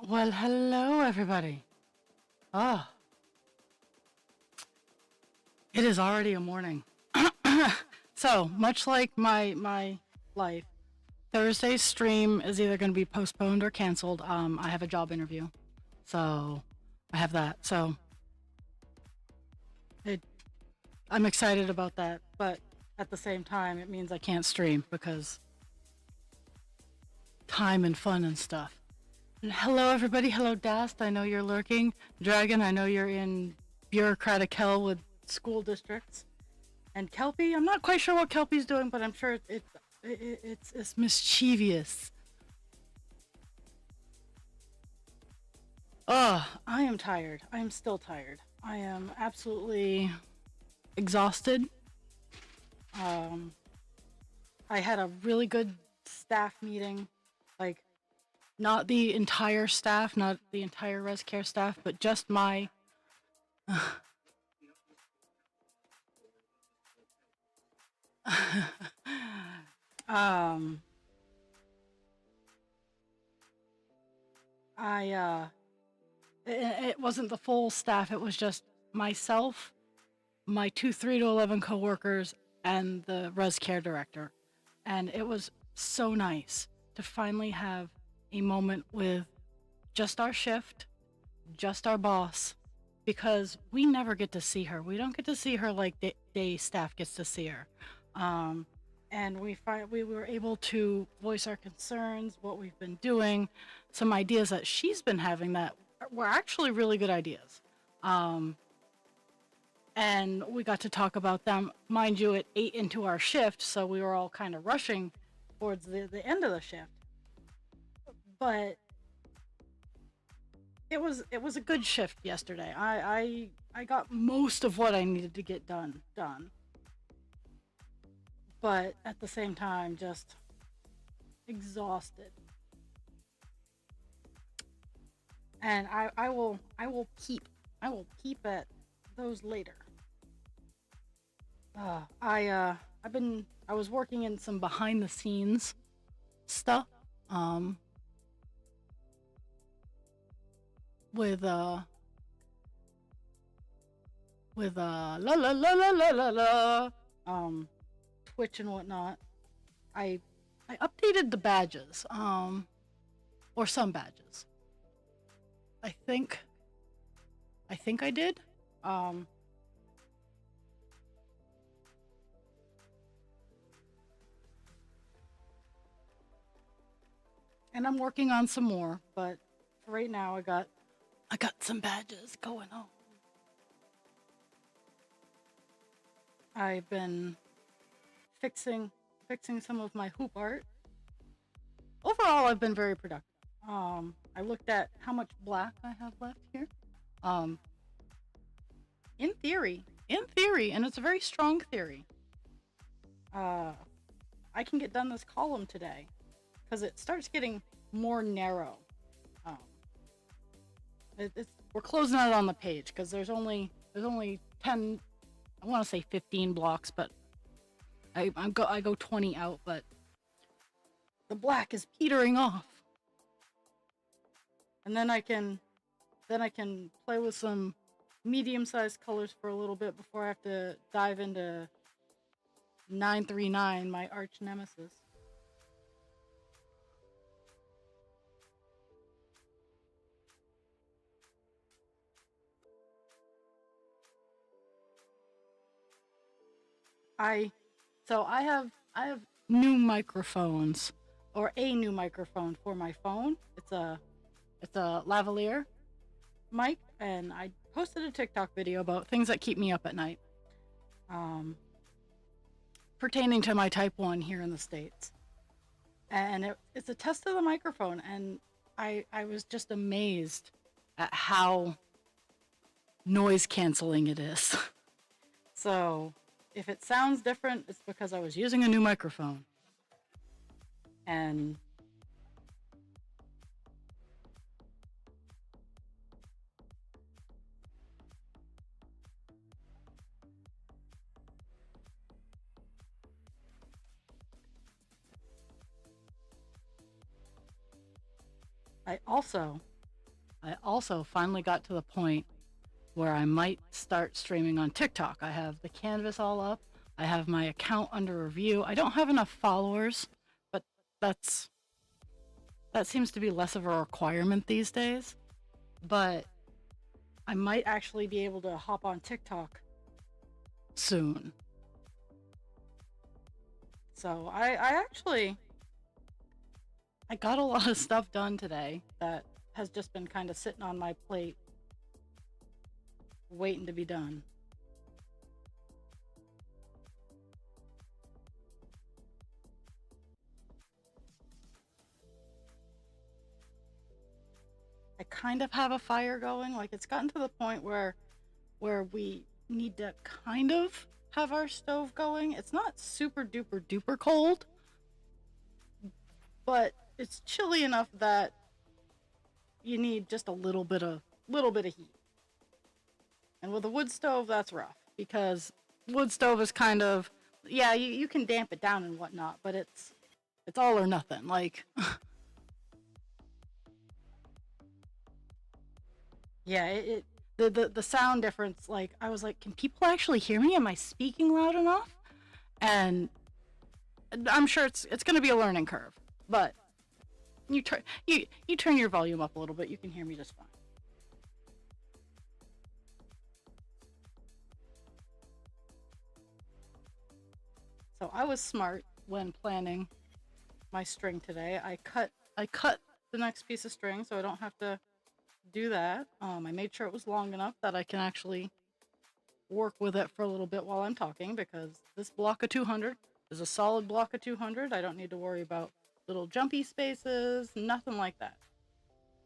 Well, hello, everybody. Ah, it is already a morning. So, much like my life, Thursday's stream is either going to be postponed or canceled. I have a job interview, so I have that. So, it, I'm excited about that, but at the same time, it means I can't stream because time and fun and stuff. And hello, everybody. Hello, Dast. I know you're lurking. Dragon, I know you're in bureaucratic hell with school districts. And Kelpie, I'm not quite sure what Kelpie's doing, but I'm sure it's mischievous. Oh, I am tired. I am still tired. I am absolutely exhausted. Um, I had a really good staff meeting, like not the entire staff, not the entire res care staff, but just my. um, it wasn't the full staff. It was just myself, my two 3 to 11 coworkers, and the res care director. And it was so nice to finally have a moment with just our shift, just our boss, because we never get to see her. We don't get to see her like day staff gets to see her. And we were able to voice our concerns, what we've been doing, some ideas that she's been having that were actually really good ideas. And we got to talk about them. Mind you, it ate into our shift, so we were all kind of rushing towards the end of the shift. But it was a good shift yesterday. I got most of what I needed to get done. But at the same time, just exhausted. And I will peep at those later. I was working in some behind the scenes stuff. With la la la la la la la Twitch and whatnot. I updated the badges, or some badges. I think I did. And I'm working on some more, but for right now I got some badges going on. I've been fixing some of my hoop art. Overall, I've been very productive. I looked at how much black I have left here. In theory, and it's a very strong theory, I can get done this column today because it starts getting more narrow. We're closing out on the page because there's only 10, I want to say 15 blocks, but I go 20 out, but the black is petering off. And then I can play with some medium-sized colors for a little bit before I have to dive into 939, my arch nemesis. I have new microphones, or a new microphone for my phone. It's a lavalier mic, and I posted a TikTok video about things that keep me up at night, pertaining to my type 1 here in the States. And it's a test of the microphone, and I was just amazed at how noise canceling it is. So if it sounds different, it's because I was using a new microphone. And I also I also finally got to the point where I might start streaming on TikTok. I have the canvas all up. I have my account under review. I don't have enough followers, but that's that seems to be less of a requirement these days. But I might actually be able to hop on TikTok soon. So I got a lot of stuff done today that has just been kind of sitting on my plate waiting to be done. I kind of have a fire going. Like, it's gotten to the point where we need to kind of have our stove going. It's not super duper duper cold, but it's chilly enough that you need just a little bit of heat. And with a wood stove, that's rough because wood stove is kind of, yeah, you can damp it down and whatnot, but it's all or nothing. Like, yeah, the sound difference. Like, I was like, can people actually hear me? Am I speaking loud enough? And I'm sure it's going to be a learning curve, but you turn your volume up a little bit, you can hear me just fine. So I was smart when planning my string today. I cut the next piece of string so I don't have to do that. I made sure it was long enough that I can actually work with it for a little bit while I'm talking, because this block of 200 is a solid block of 200. I don't need to worry about little jumpy spaces, nothing like that.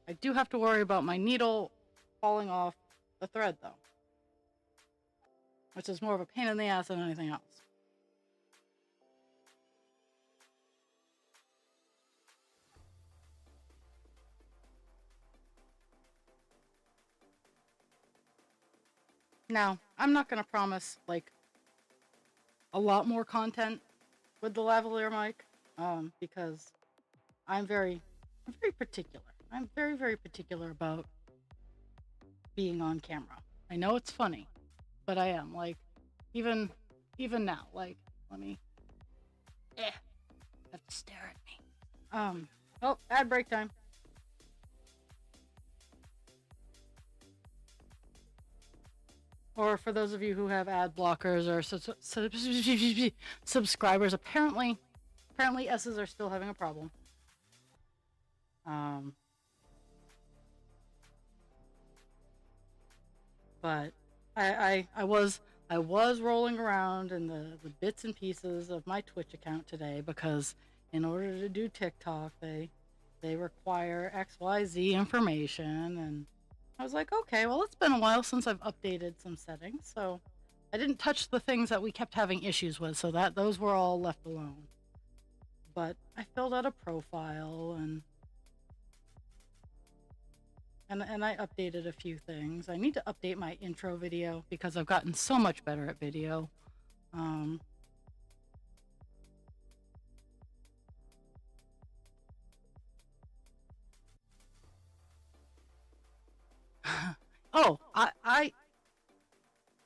I do have to worry about my needle falling off the thread though, which is more of a pain in the ass than anything else. Now, I'm not going to promise like a lot more content with the lavalier mic, because I'm very particular. I'm very particular about being on camera. I know it's funny, but I am. Like, even now, like, let me have to stare at me. Oh, ad break time. Or for those of you who have ad blockers or subscribers, apparently S's are still having a problem. But I was rolling around in the bits and pieces of my Twitch account today, because in order to do TikTok, they require XYZ information, and I was like, okay, well, it's been a while since I've updated some settings, so I didn't touch the things that we kept having issues with, so that those were all left alone. But I filled out a profile and I updated a few things. I need to update my intro video because I've gotten so much better at video. Oh, I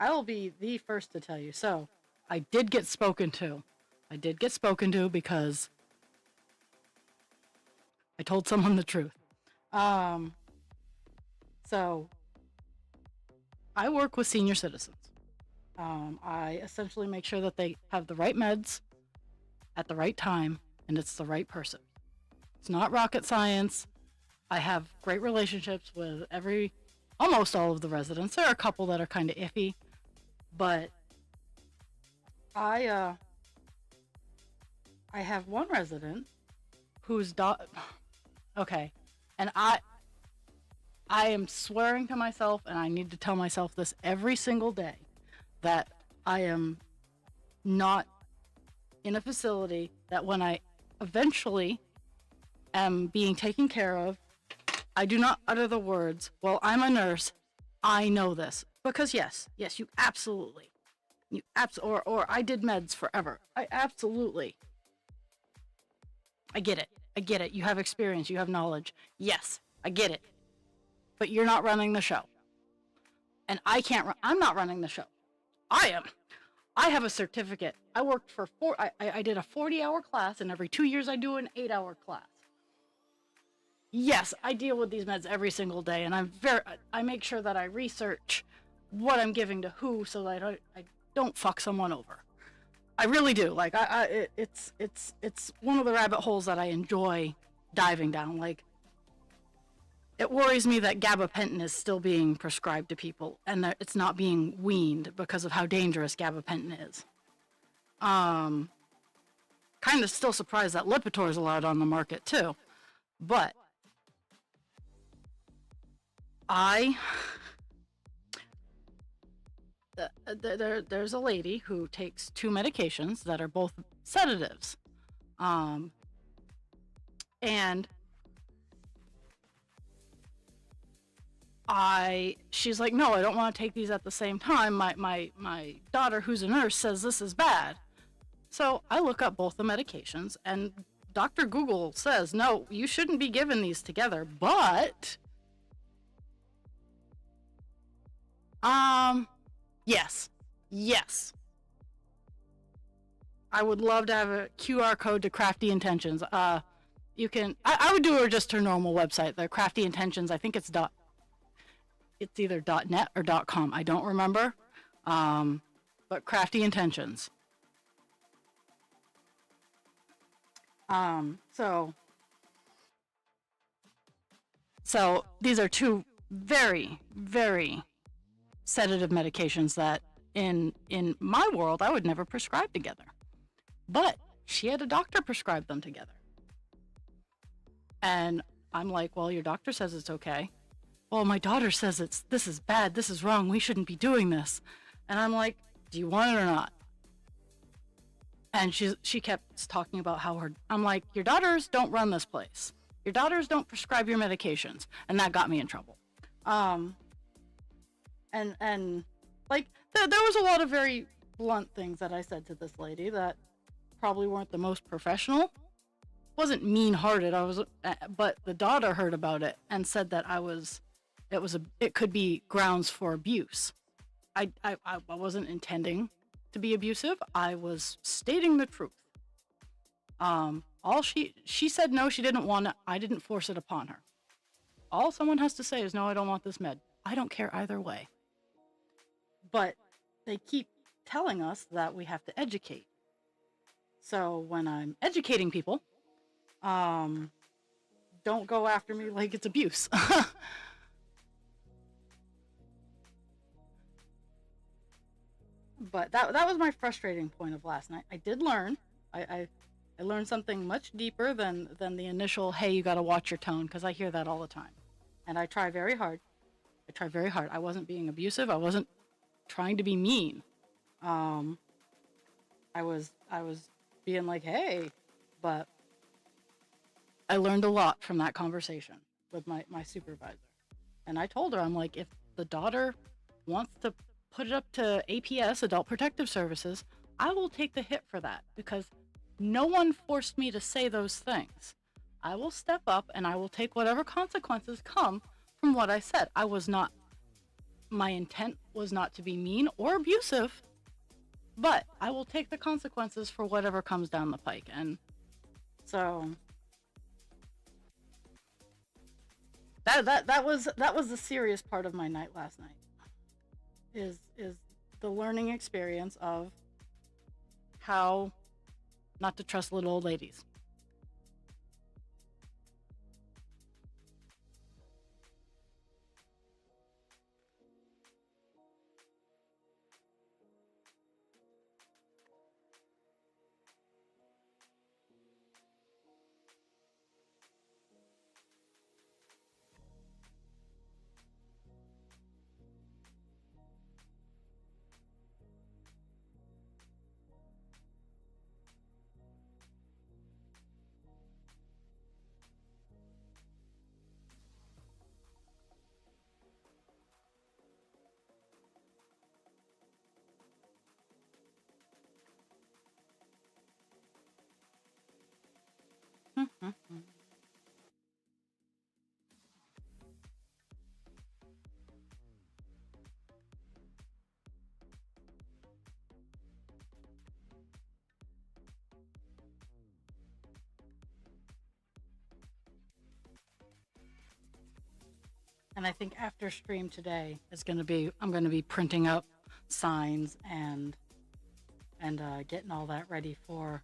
will be the first to tell you. So, I did get spoken to. I did get spoken to because I told someone the truth. So, I work with senior citizens. I essentially make sure that they have the right meds at the right time, and it's the right person. It's not rocket science. I have great relationships with almost all of the residents. There are a couple that are kind of iffy, but I have one resident whose okay, and I am swearing to myself, and I need to tell myself this every single day, that I am not in a facility that when I eventually am being taken care of, I do not utter the words, well, I'm a nurse, I know this. Because yes, you absolutely, or I did meds forever. I get it. You have experience, you have knowledge. Yes, I get it. but you're not running the show. And I'm not running the show. I am. I have a certificate. I worked for I did a 40-hour class, and every 2 years I do an 8-hour class. Yes, I deal with these meds every single day, and I make sure that I research what I'm giving to who so that I don't fuck someone over. I really do. Like, it's one of the rabbit holes that I enjoy diving down. Like, it worries me that gabapentin is still being prescribed to people and that it's not being weaned because of how dangerous gabapentin is. Kind of still surprised that Lipitor is allowed on the market too. But there's a lady who takes 2 medications that are both sedatives. And she's like, no, I don't want to take these at the same time. My daughter, who's a nurse, says this is bad. So I look up both the medications, and Dr. Google says, no, you shouldn't be given these together. But, yes. I would love to have a QR code to Crafty Intentions. You can, I would do it just her normal website, the Crafty Intentions. I think it's either .net or .com. I don't remember. But Crafty Intentions. So these are 2 very, very sedative medications that in my world I would never prescribe together. But she had a doctor prescribe them together. And I'm like, well, your doctor says it's okay. Well, my daughter says this is bad, this is wrong, we shouldn't be doing this. And I'm like, do you want it or not? And she kept talking about how I'm like, your daughters don't run this place. Your daughters don't prescribe your medications. And that got me in trouble. And like, there was a lot of very blunt things that I said to this lady that probably weren't the most professional. Wasn't mean-hearted. But the daughter heard about it and said that it could be grounds for abuse. I wasn't intending to be abusive. I was stating the truth. She said no, she didn't want it. I didn't force it upon her. All someone has to say is, no, I don't want this med. I don't care either way. But they keep telling us that we have to educate. So when I'm educating people, don't go after me like it's abuse. But that was my frustrating point of last night. I did learn. I learned something much deeper than the initial, hey, you got to watch your tone, because I hear that all the time. And I try very hard. I wasn't being abusive. I wasn't trying to be mean. I was being like, hey, but I learned a lot from that conversation with my supervisor. And I told her, I'm like, if the daughter wants to put it up to APS, Adult Protective Services, I will take the hit for that, because no one forced me to say those things. I will step up and I will take whatever consequences come from what I said. My intent was not to be mean or abusive, but I will take the consequences for whatever comes down the pike. And so that was the serious part of my night last night. Is the learning experience of how not to trust little old ladies. And I think after stream today is going to be, I'm going to be printing up signs and getting all that ready for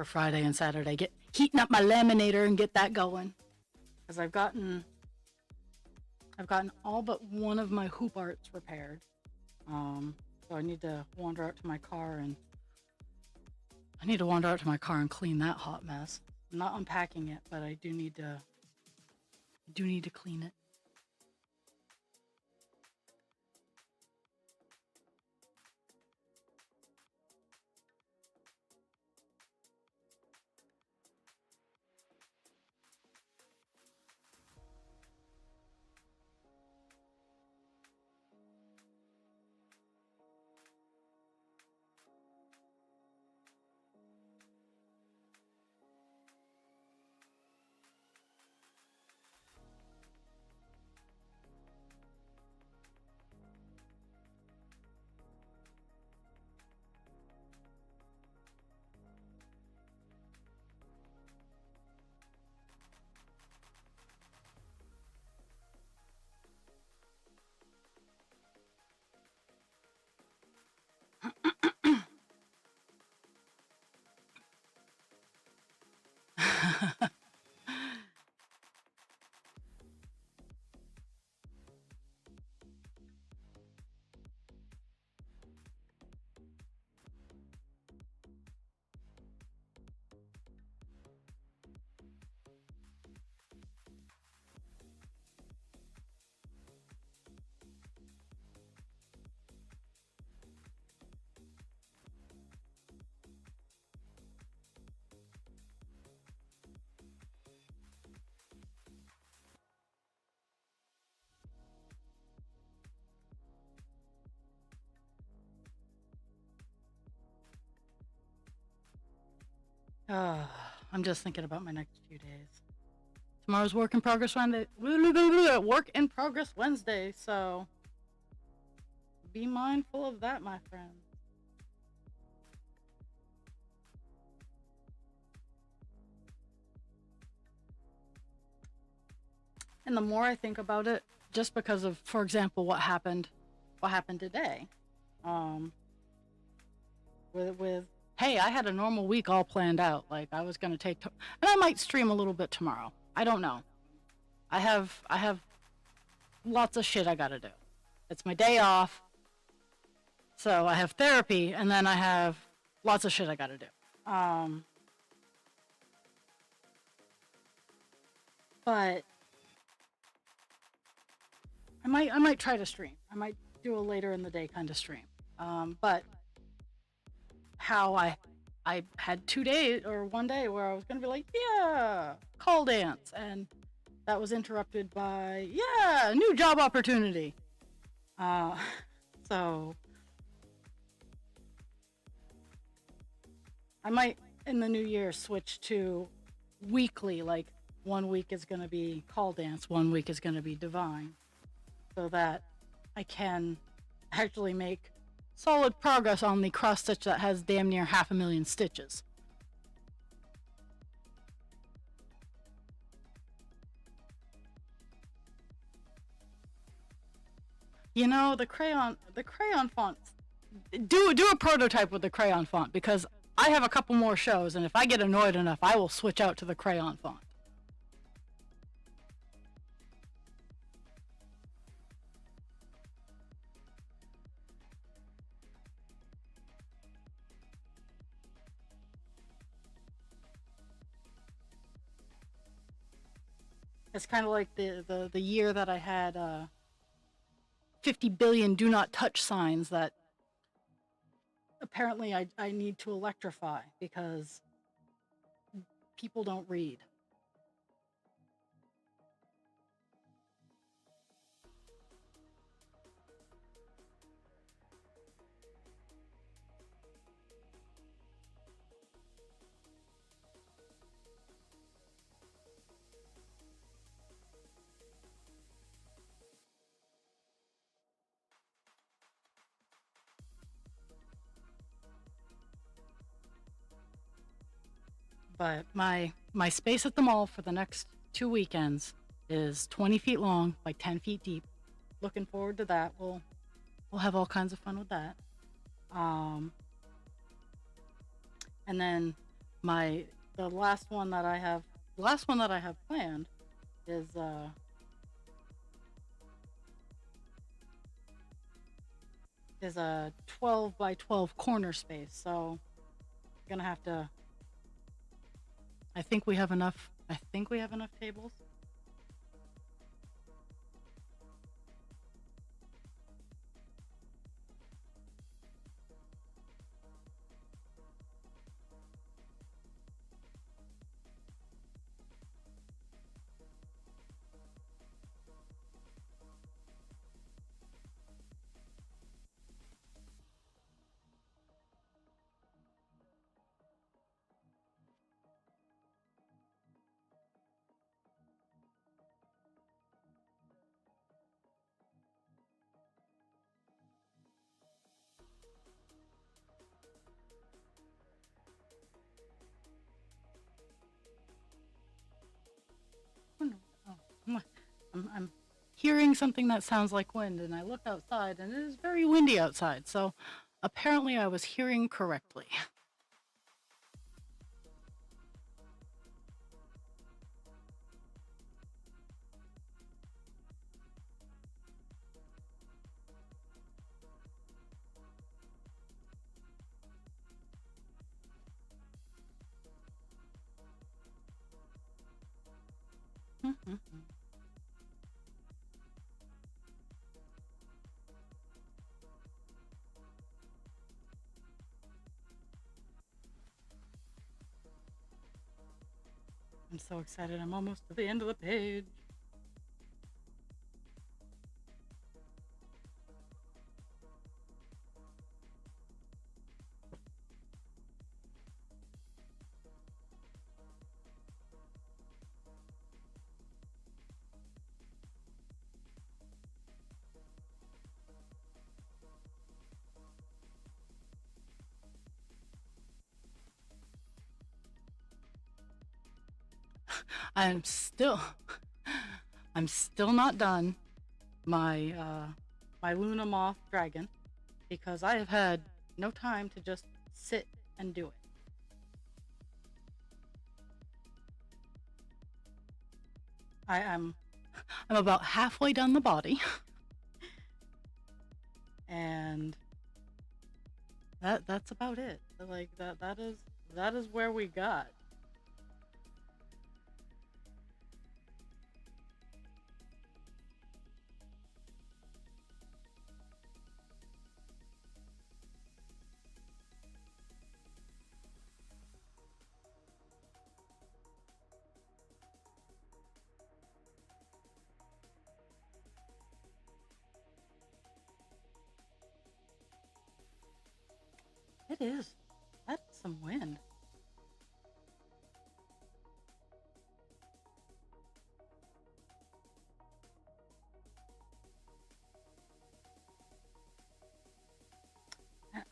Friday and Saturday. Get heating up my laminator and get that going. Because I've gotten all but one of my hoop arts repaired. So I need to wander out to my car and clean that hot mess. I'm not unpacking it, but I do need to clean it. uh, I'm just thinking about my next few days. Tomorrow's work in progress Wednesday. Work in progress Wednesday, so be mindful of that, my friend. And the more I think about it, just because of, for example, what happened today, um, with hey, I had a normal week all planned out. Like I was gonna and I might stream a little bit tomorrow. I don't know. I have lots of shit I gotta do. It's my day off, so I have therapy, and then I have lots of shit I gotta do. Um, but I might try to stream. I might do a later in the day kind of stream. But how I had 2 days or one day where I was gonna be like, yeah, call dance, and that was interrupted by, yeah, new job opportunity. Uh, so I might in the new year switch to weekly. Like 1 week is gonna be call dance, 1 week is gonna be divine, so that I can actually make solid progress on the cross stitch that has damn near 500,000 stitches. You know, the crayon fonts. Do a prototype with the crayon font, because I have a couple more shows, and if I get annoyed enough, I will switch out to the crayon font. It's kind of like the year that I had 50 billion do not touch signs that apparently I need to electrify because people don't read. But my space at the mall for the next 2 weekends is 20 feet long by 10 feet deep. Looking forward to that. We'll have all kinds of fun with that. Um, and then my the last one that I have planned is a 12 by 12 corner space. So gonna have to. I think we have enough. I think we have enough tables. Oh, no. Oh, I'm hearing something that sounds like wind, and I look outside, and it is very windy outside. So apparently, I was hearing correctly. I'm so excited. I'm almost to the end of the page. I'm still I'm still not done my Luna Moth dragon because I have had no time to just sit and do it. I'm about halfway done the body, and that's about it. Like that is where we got. It is. That's some wind.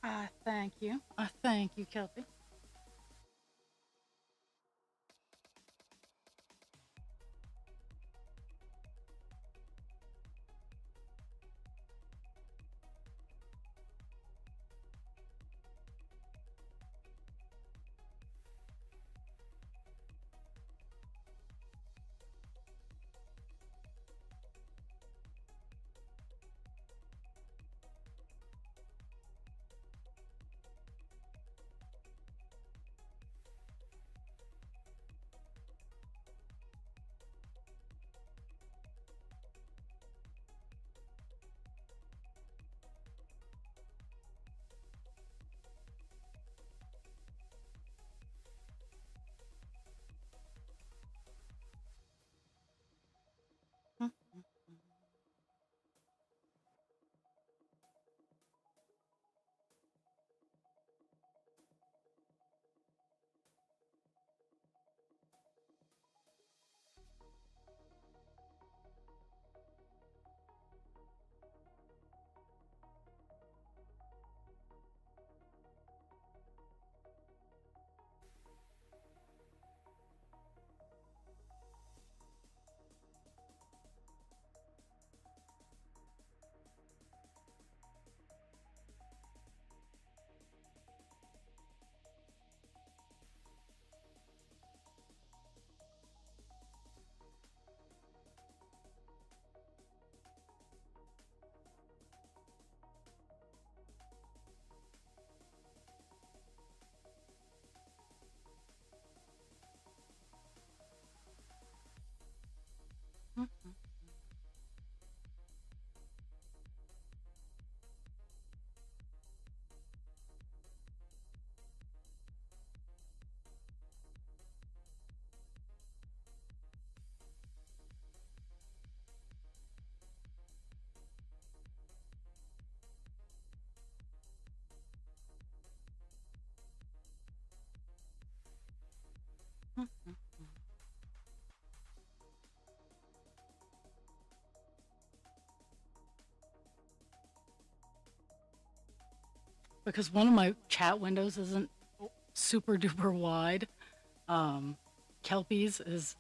I thank you. I thank you, Kelpie. because one of my chat windows isn't super duper wide. Um, Kelpies is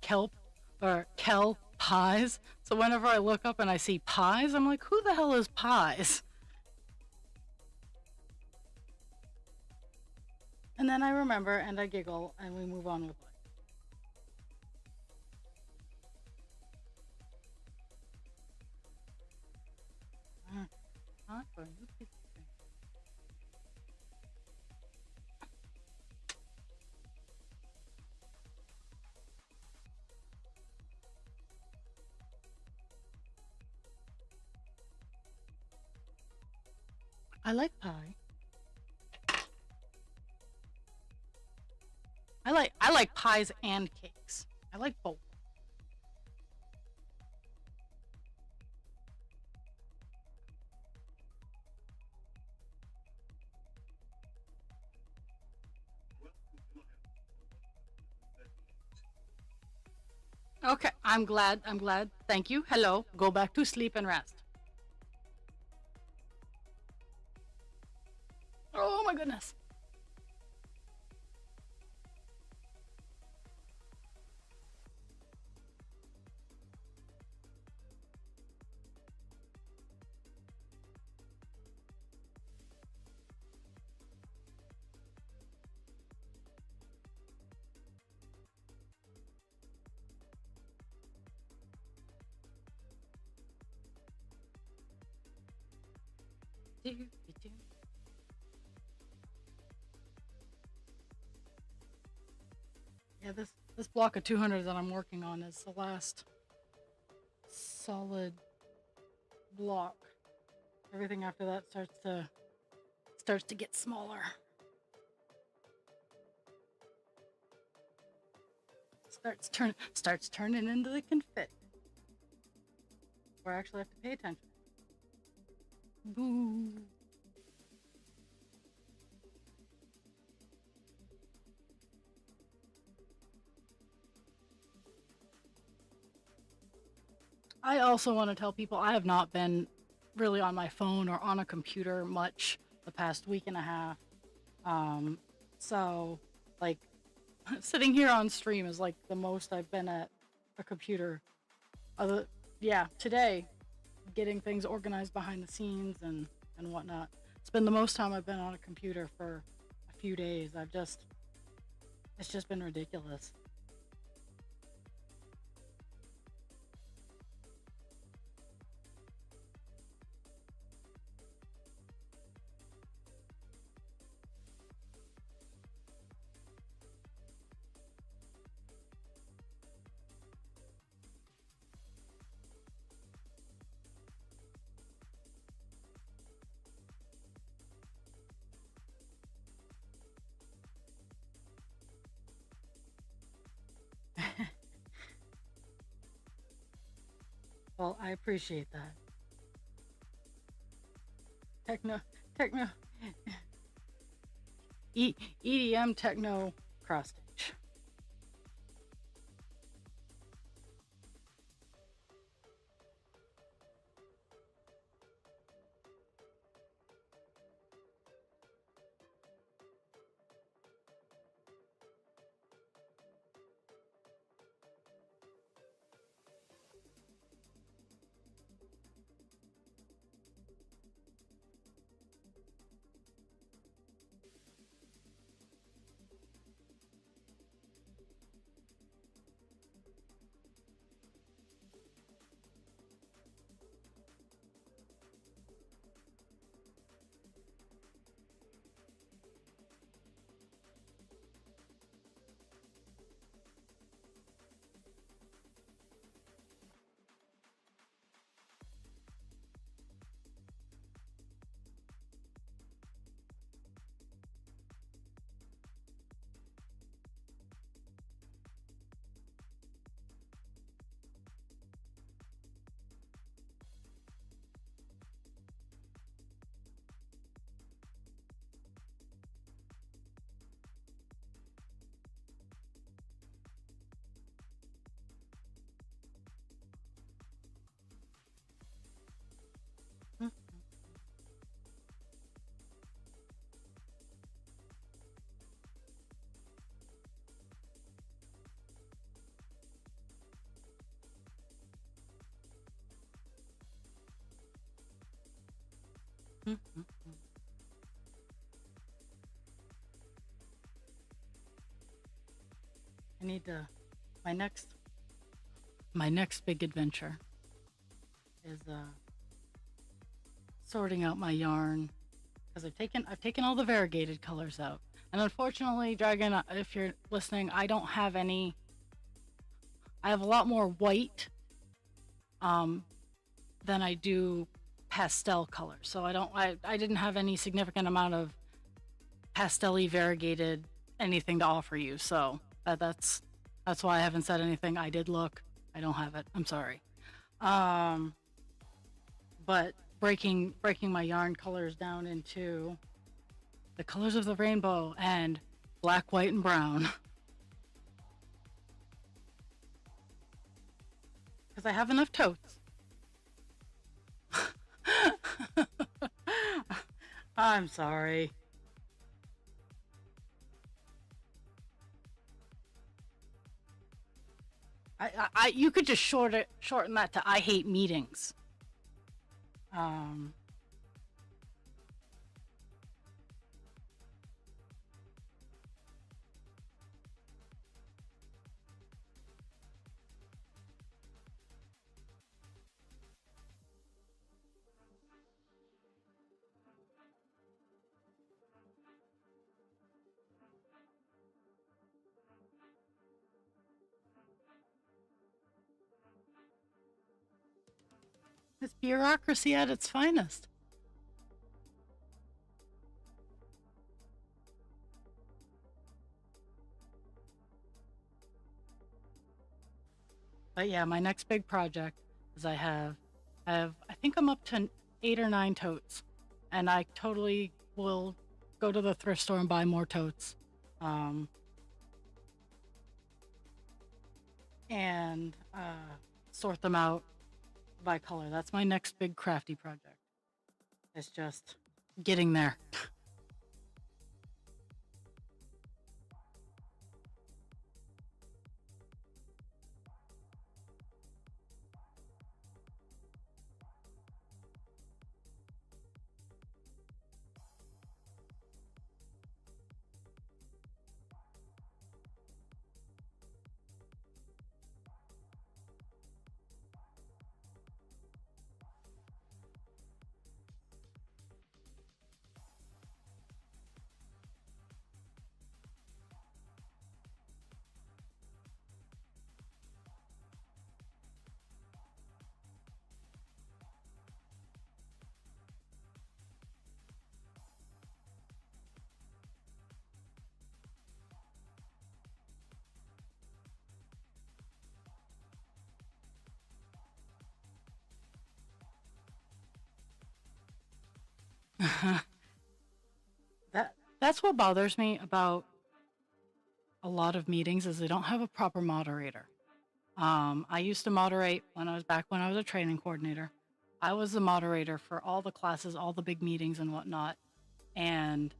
kelp or kel pies. So whenever I look up and I see pies, I'm like, who the hell is pies? And then I remember and I giggle and we move on with life. Not for you people. I like pie. I like pies and cakes. I like both. Okay, I'm glad. I'm glad. Thank you. Hello. Go back to sleep and rest. Oh my goodness. Yeah, this block of 200 that I'm working on is the last solid block. Everything after that starts to get smaller. Starts turning into the confetti. Where I actually have to pay attention. Boo. I also want to tell people I have not been really on my phone or on a computer much the past week and a half. Um, so, like, sitting here on stream is like the most I've been at a computer. Other, yeah, today, getting things organized behind the scenes and whatnot. It's been the most time I've been on a computer for a few days. It's just been ridiculous. Well, I appreciate that. Techno, techno, EDM techno cross stage. Mhm. I need to. My next, my next big adventure is sorting out my yarn because I've taken all the variegated colors out, and unfortunately, Dragon, if you're listening, I don't have any. I have a lot more white um, than I do pastel colors, so I didn't have any significant amount of pastel-y variegated anything to offer you. So that's why I haven't said anything. I did look. I don't have it. I'm sorry. Um, but breaking my yarn colors down into the colors of the rainbow and black, white, and brown because I have enough totes. I'm sorry. You could just shorten that to I hate meetings. Um, it's bureaucracy at its finest. But yeah, my next big project is I think I'm up to 8 or 9 totes, and I totally will go to the thrift store and buy more totes, um, and sort them out by color. That's my next big crafty project. It's just getting there. That's what bothers me about a lot of meetings is they don't have a proper moderator. I used to moderate when I was a training coordinator. I was the moderator for all the classes, all the big meetings and whatnot, and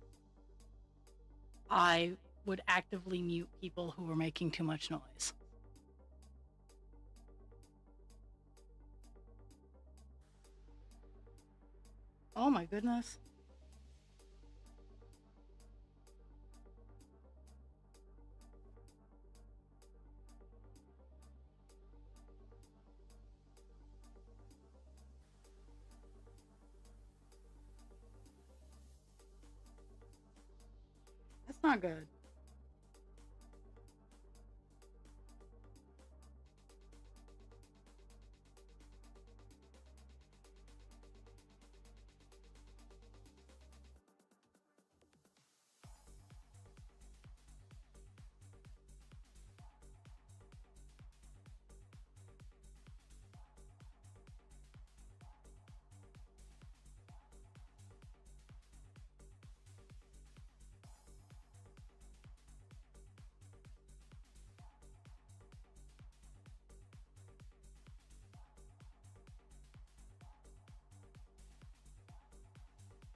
I would actively mute people who were making too much noise. Oh my goodness. That's not good.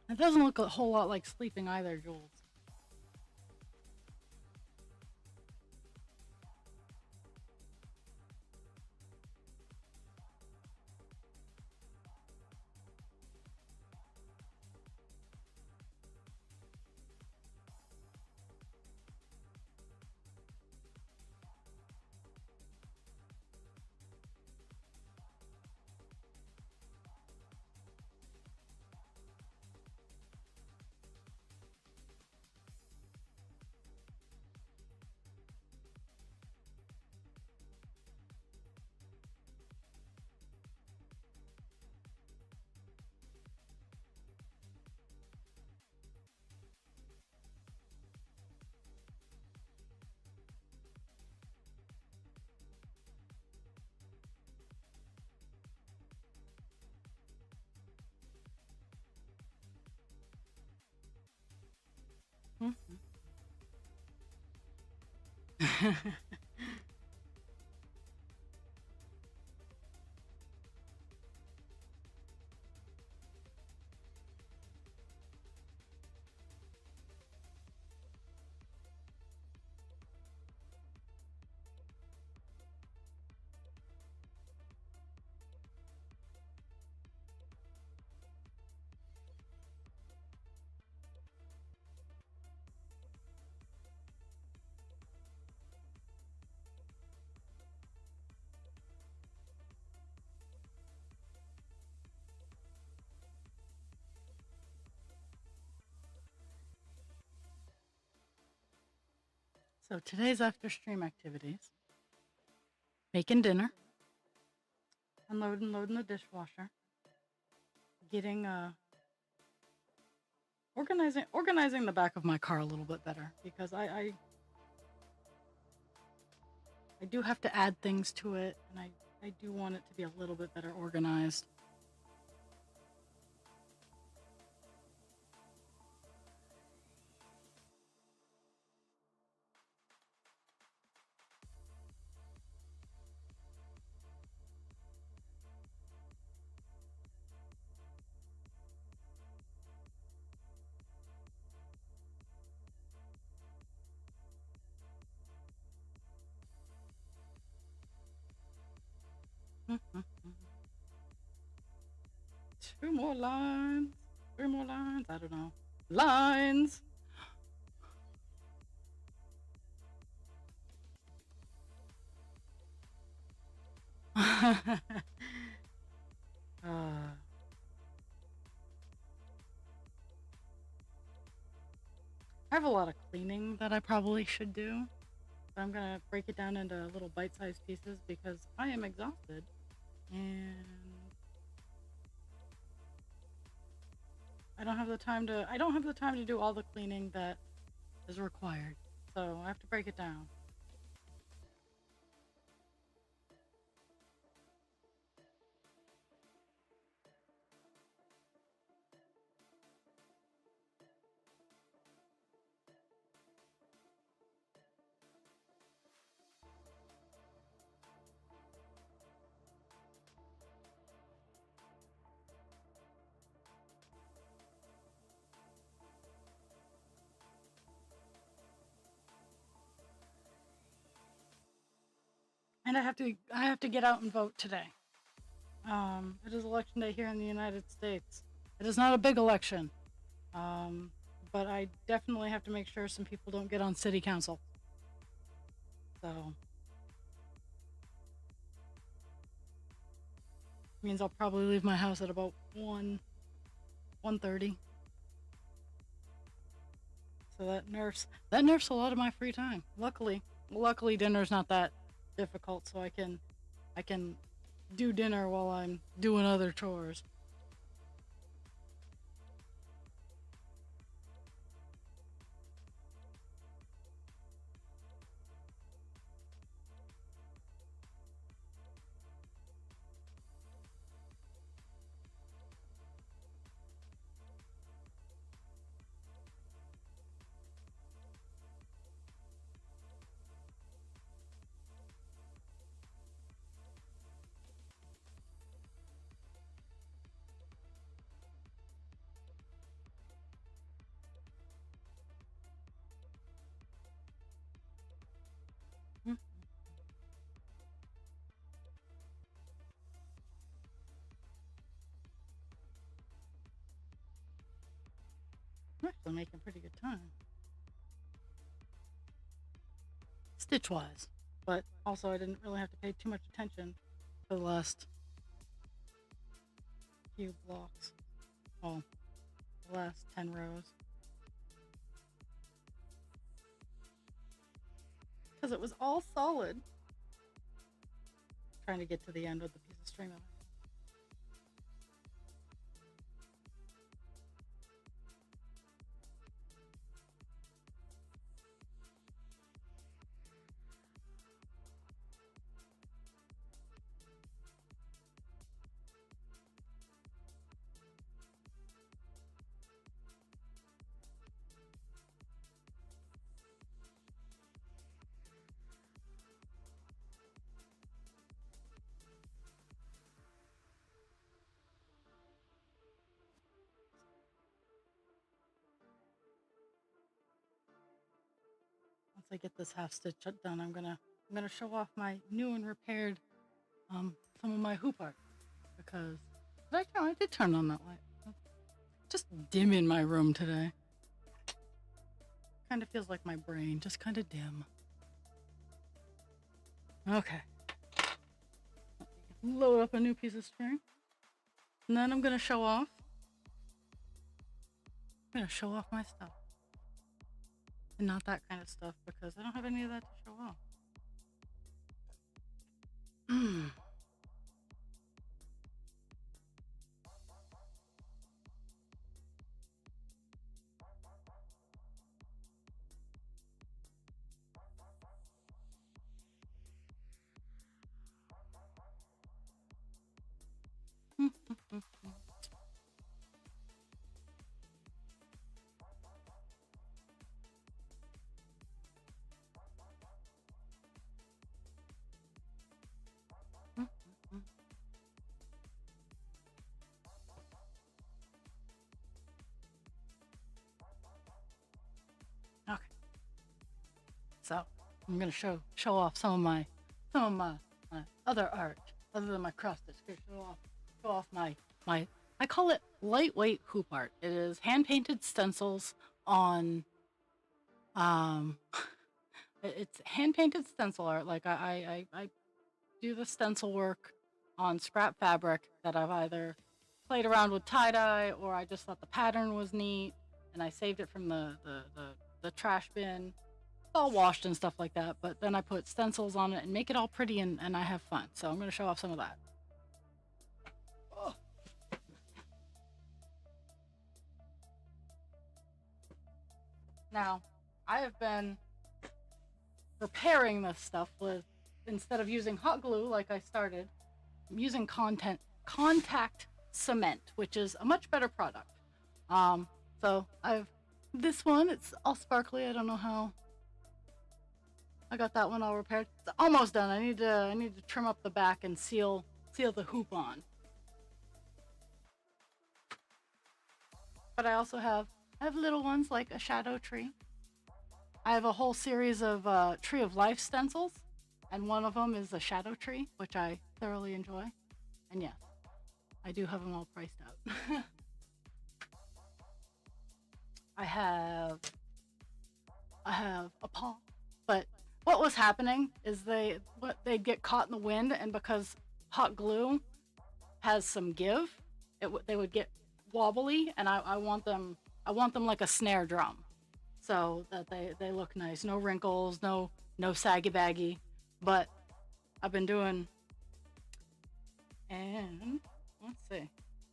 It doesn't look a whole lot like sleeping either, Jules. So today's after stream activities: making dinner, unloading, loading the dishwasher, getting organizing the back of my car a little bit better, because I do have to add things to it, and I do want it to be a little bit better organized. Two more lines. Three more lines. I don't know. Lines. I have a lot of cleaning that I probably should do. But I'm gonna break it down into little bite-sized pieces because I am exhausted, and I don't have the time to do all the cleaning that is required. So I have to break it down. And I have to get out and vote today. It is election day here in the United States. It is not a big election, but I definitely have to make sure some people don't get on city council. So means I'll probably leave my house at about 1:30. So that nerfs a lot of my free time. Luckily dinner's not that difficult, so I can do dinner while I'm doing other chores. I'm actually making pretty good time, stitch wise, but also I didn't really have to pay too much attention for the last few blocks. Well, the last 10 rows. Because it was all solid. Trying to get to the end with the piece of string on it. once I get this half stitch done, I'm gonna show off my new and repaired some of my hoop art, because I did turn on that light. Just dim in my room today. Kind of feels like my brain, just kind of dim. Okay. Load up a new piece of string. And then I'm gonna show off. I'm gonna show off my stuff. And not that kind of stuff, because I don't have any of that to show off. Okay. So I'm gonna show off some of my other art other than my cross stitch. Show off my I call it lightweight hoop art. It is hand painted stencils on it's hand painted stencil art. Like I do the stencil work on scrap fabric that I've either played around with tie-dye, or I just thought the pattern was neat and I saved it from the trash bin. It's all washed and stuff like that, but then I put stencils on it and make it all pretty, and I have fun. So I'm going to show off some of that. Oh. Now, I have been repairing this stuff with, instead of using hot glue like I started, I'm using contact cement, which is a much better product. So I've this one, it's all sparkly. I don't know how I got that one all repaired. It's almost done. I need to trim up the back and seal the hoop on. But I also have little ones like a shadow tree. I have a whole series of Tree of Life stencils, and one of them is a shadow tree, which I thoroughly enjoy. And yes, I do have them all priced out. I have a paw, but what was happening is they'd get caught in the wind, and because hot glue has some give, they would get wobbly, and I want them like a snare drum, so that they look nice. No wrinkles, no saggy baggy. But I've been doing, and let's see,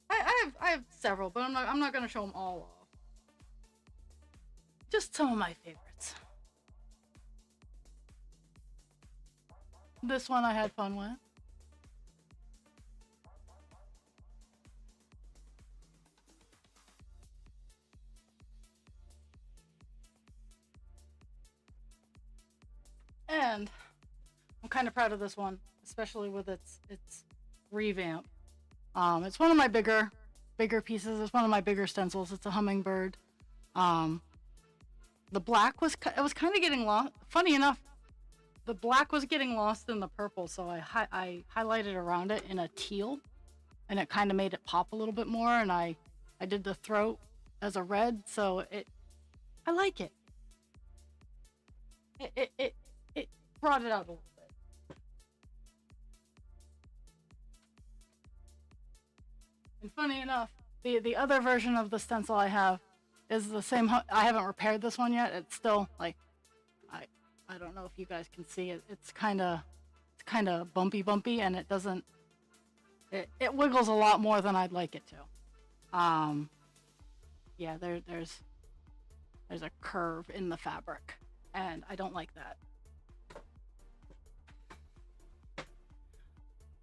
I have several, but I'm not gonna show them all off. Just some of my favorites. This one I had fun with. And I'm kind of proud of this one, especially with its revamp. It's one of my bigger pieces. It's one of my bigger stencils. It's a hummingbird. The black was kind of getting lost. Funny enough, the black was getting lost in the purple, so I highlighted around it in a teal, and it kind of made it pop a little bit more. And I did the throat as a red, so I like it. It brought it out a little bit. And funny enough, the other version of the stencil I have is the same. I haven't repaired this one yet. It's still like, I don't know if you guys can see it. It's kind of bumpy, and it doesn't. It wiggles a lot more than I'd like it to. Yeah, there's a curve in the fabric, and I don't like that.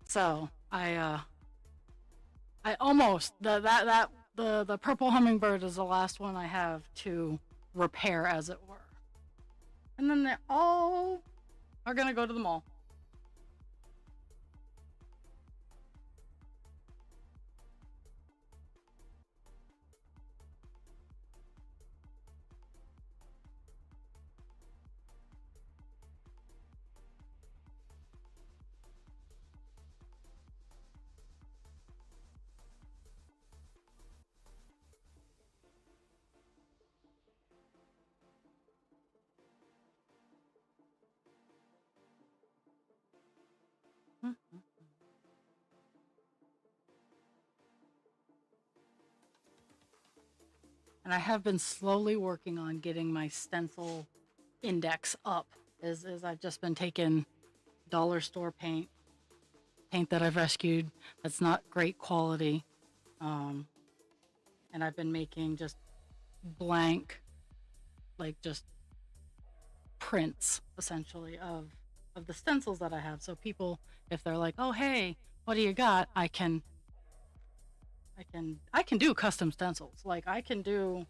So I almost the purple hummingbird is the last one I have to repair, as it were. And then they all are gonna go to the mall. And I have been slowly working on getting my stencil index up. Is I've just been taking dollar store paint that I've rescued that's not great quality, um, and I've been making just blank, like just prints essentially of the stencils that I have. So people, if they're like, "Oh, hey, what do you got?" I can do custom stencils. Like I can do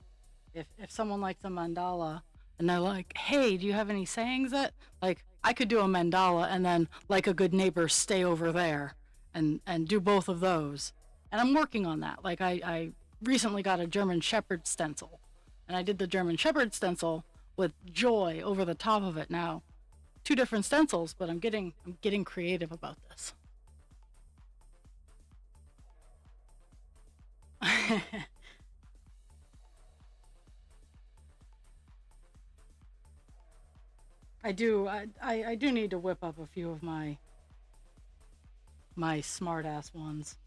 if someone likes a mandala and they're like, "Hey, do you have any sayings that like I could do a mandala and then like a good neighbor stay over there and do both of those." And I'm working on that. Like I recently got a German Shepherd stencil and I did the German Shepherd stencil with joy over the top of it. Now, two different stencils, but I'm getting creative about this. I do need to whip up a few of my smart ass ones.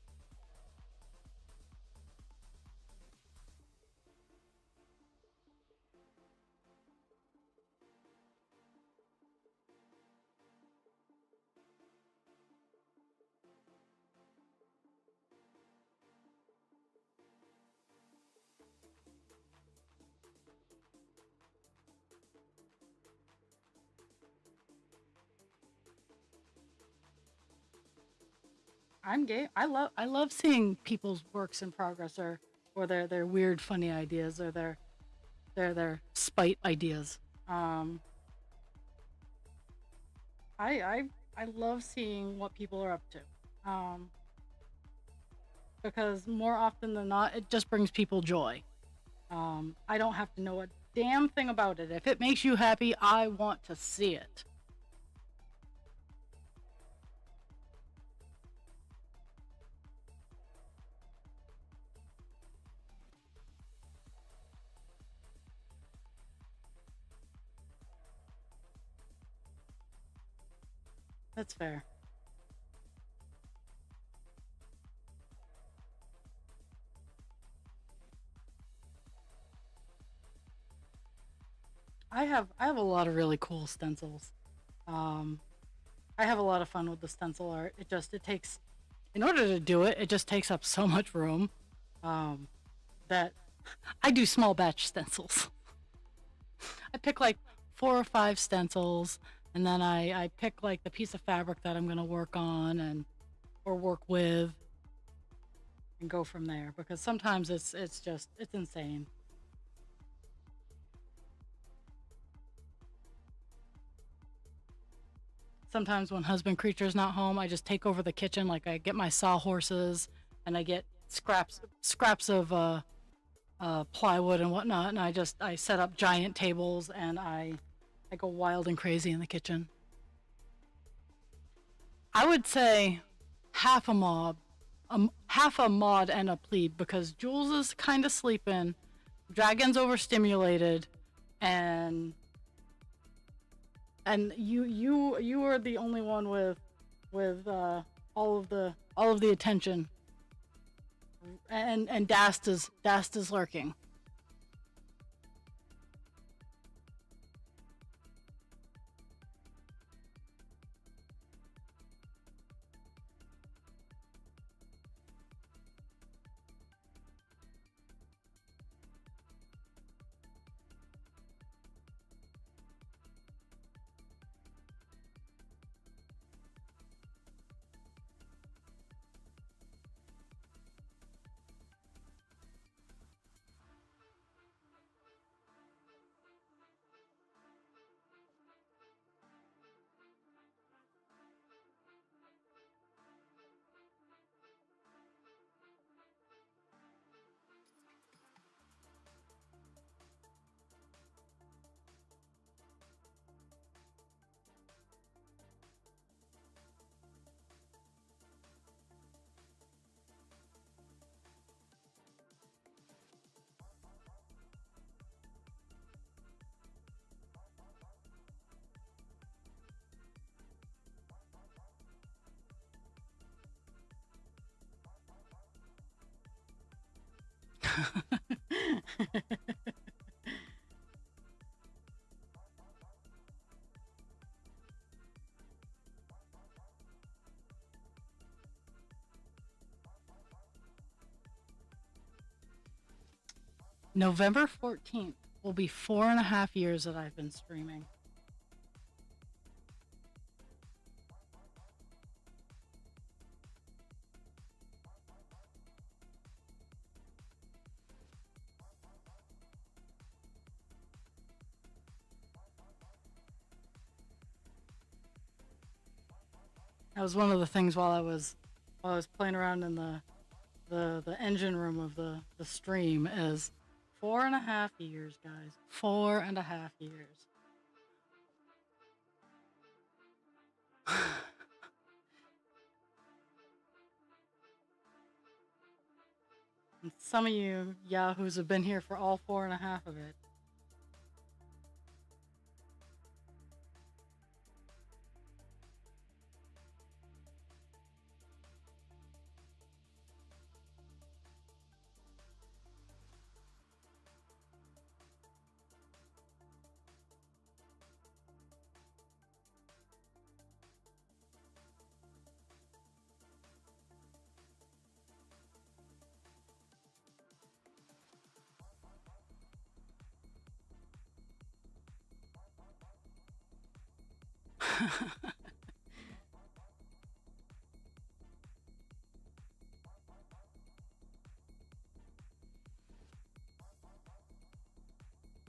I'm gay. I love seeing people's works in progress or their weird funny ideas or their spite ideas. Um I I love seeing what people are up to. Um because more often than not it just brings people joy. I don't have to know a damn thing about it. If it makes you happy, I want to see it. That's fair. I have a lot of really cool stencils. Um I have a lot of fun with the stencil art. It takes in order to do it, it just takes up so much room. Um that I do small batch stencils. I pick like 4 or 5 stencils and then I pick like the piece of fabric that I'm gonna work on and or work with and go from there because sometimes it's just it's insane. Sometimes when husband creature's not home, I just take over the kitchen. Like I get my sawhorses and I get scraps of plywood and whatnot, and I set up giant tables and I go wild and crazy in the kitchen. I would say half a mob, half a mod and a plebe because Jules is kind of sleeping, Dragon's overstimulated, and you are the only one with all of the attention, and Dast is lurking. November 14th will be 4.5 years that I've been streaming. That was one of the things while I was playing around in the engine room of the stream is 4.5 years, guys. 4.5 years. And some of you yahoos have been here for all 4.5 of it.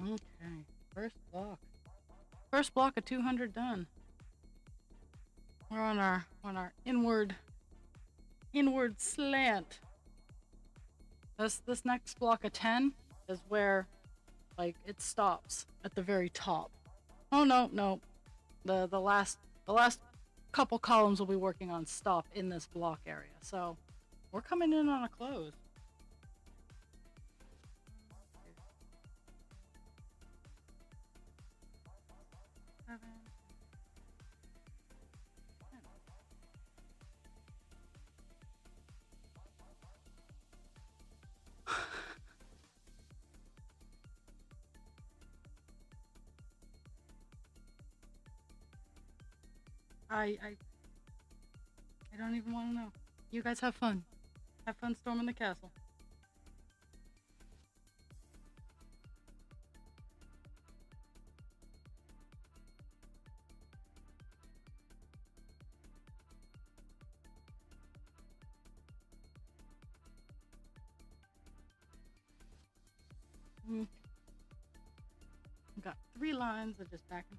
Okay, first block. First block of 200 done. We're on our inward slant. This next block of 10 is where like it stops at the very top. Oh no. The last couple columns we'll be working on stop in this block area. So we're coming in on a close. I don't even want to know. You guys have fun. Have fun storming the castle. Got 3 lines of just back and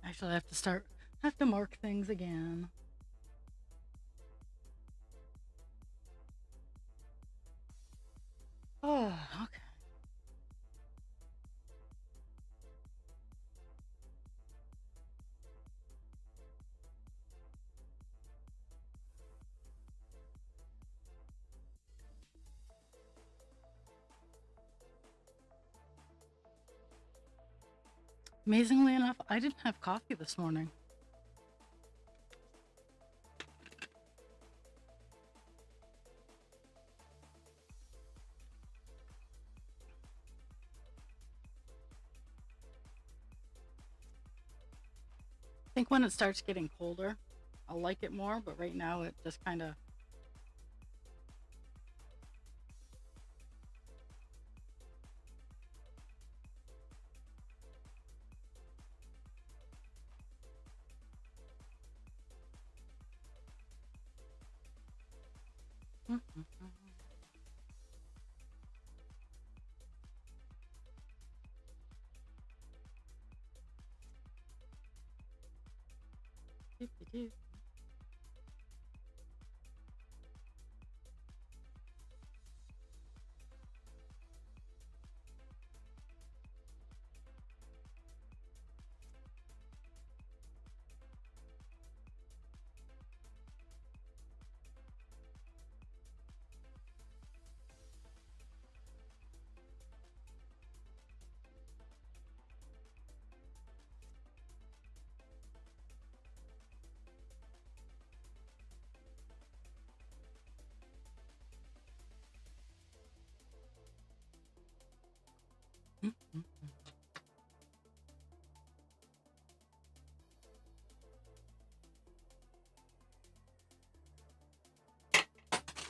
Actually, I have to start. I have to mark things again. Oh, okay. Amazingly enough, I didn't have coffee this morning. I think when it starts getting colder, I'll like it more, but right now it just kind of.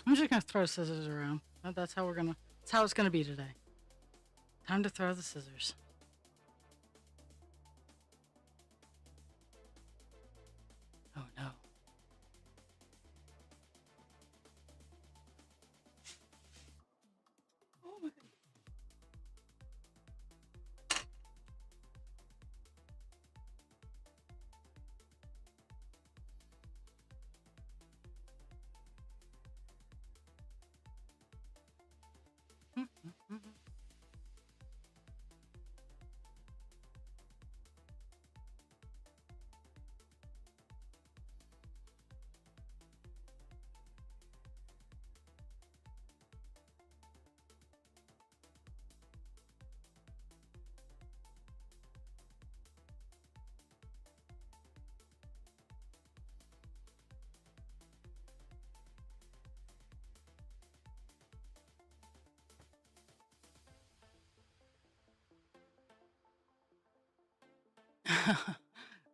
I'm just gonna throw scissors around. That's how we're gonna. That's how it's gonna be today. Time to throw the scissors. Oh no. Oh my god.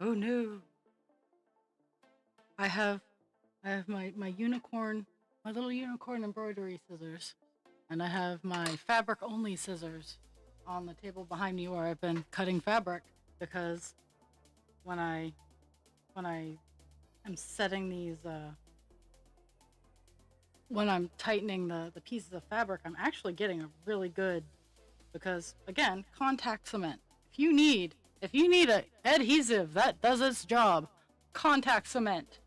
Oh no. I have I have my unicorn, my little unicorn embroidery scissors, and I have my fabric only scissors on the table behind me where I've been cutting fabric because when I when I am setting these when I'm tightening the pieces of fabric, I'm actually getting a really good because again, contact cement. If you need a adhesive that does its job, contact cement.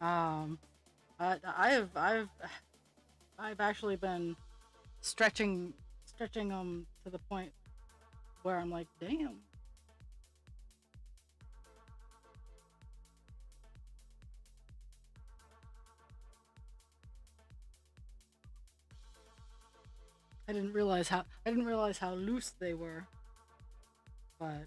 Um, I've actually been stretching them to the point where I'm like, damn. I didn't realize how loose they were, but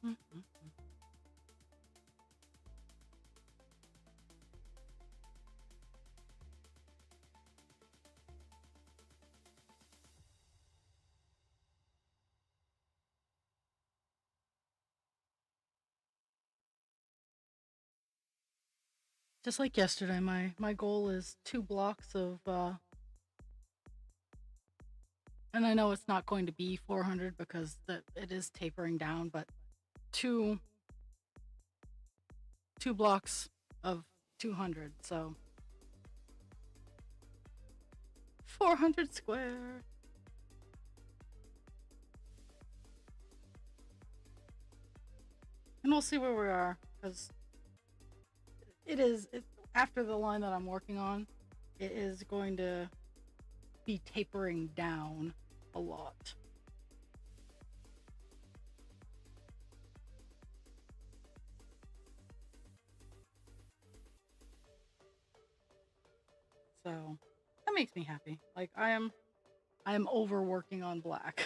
Mhm. Just like yesterday, my goal is 2 blocks of and I know it's not going to be 400 because it is tapering down, but two 2 blocks of 200, so 400 square. And we'll see where we are because after the line that I'm working on, it is going to be tapering down a lot. So that makes me happy. Like I am overworking on black.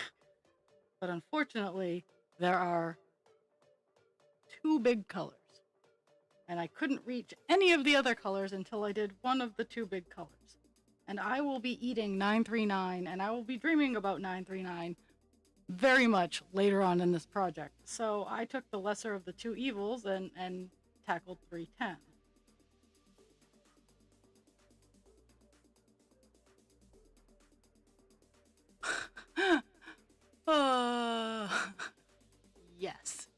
But unfortunately, there are 2 big colors. And I couldn't reach any of the other colors until I did one of the 2 big colors. And I will be eating 939 and I will be dreaming about 939 very much later on in this project. So I took the lesser of the 2 evils and tackled 310. uh, yes.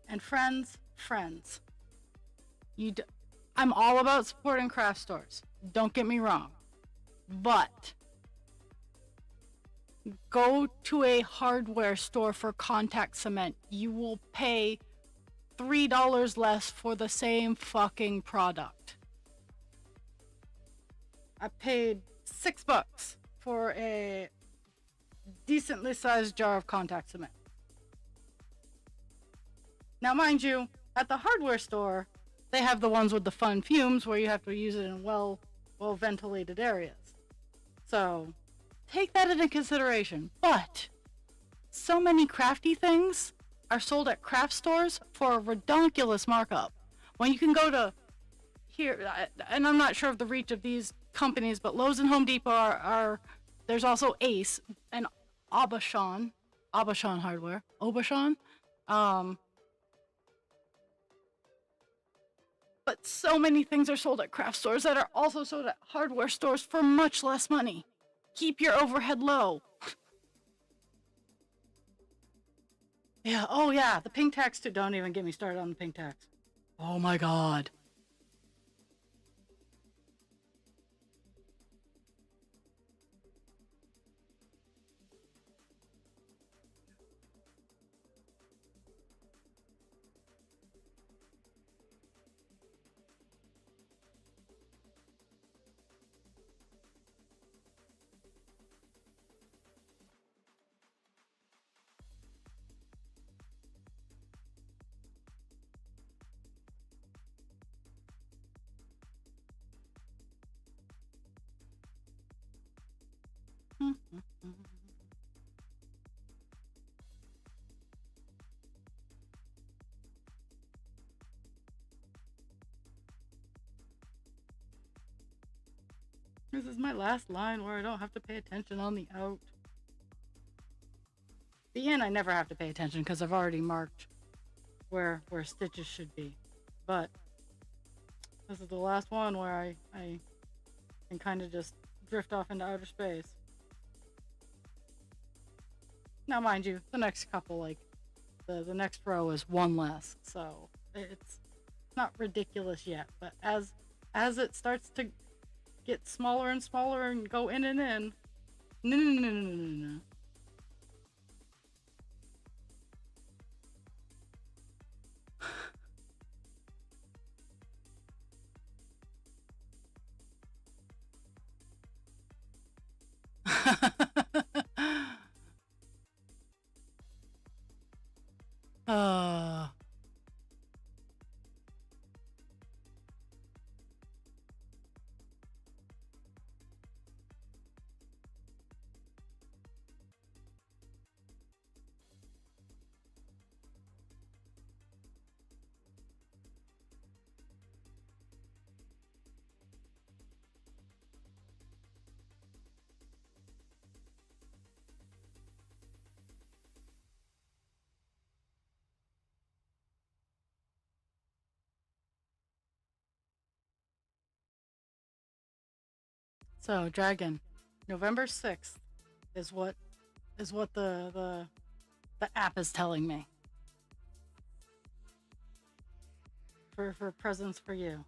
And friends, I'm all about supporting craft stores. Don't get me wrong. But go to a hardware store for contact cement. You will pay $3 less for the same fucking product. I paid $6 for a decently sized jar of contact cement. Now, mind you, at the hardware store, they have the ones with the fun fumes where you have to use it in well ventilated areas. So take that into consideration. But so many crafty things are sold at craft stores for a redonkulous markup. When you can go to here, and I'm not sure of the reach of these companies, but Lowe's and Home Depot are there's also Ace and Abashan Hardware, Obashan. Um, but so many things are sold at craft stores that are also sold at hardware stores for much less money. Keep your overhead low. Yeah, oh yeah, the pink tax too. Don't even get me started on the pink tax. Oh my god. This is my last line where I don't have to pay attention on the out. The in I never have to pay attention because I've already marked where stitches should be. But this is the last one where I can kind of just drift off into outer space. Now, mind you, the next couple, like the next row is one less, so it's not ridiculous yet. But as it starts to get smaller and smaller and go in and in, no. uh So, Dragon, November 6th is what the app is telling me for presents for you.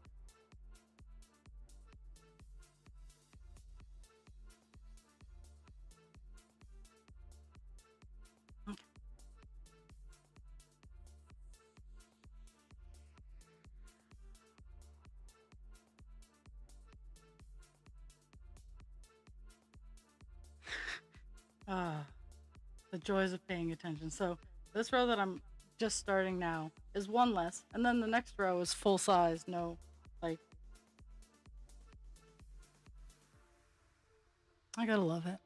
Okay. Ah, the joys of paying attention. So, this row that I'm just starting now is one less, and then the next row is full size, no, like, I gotta love it.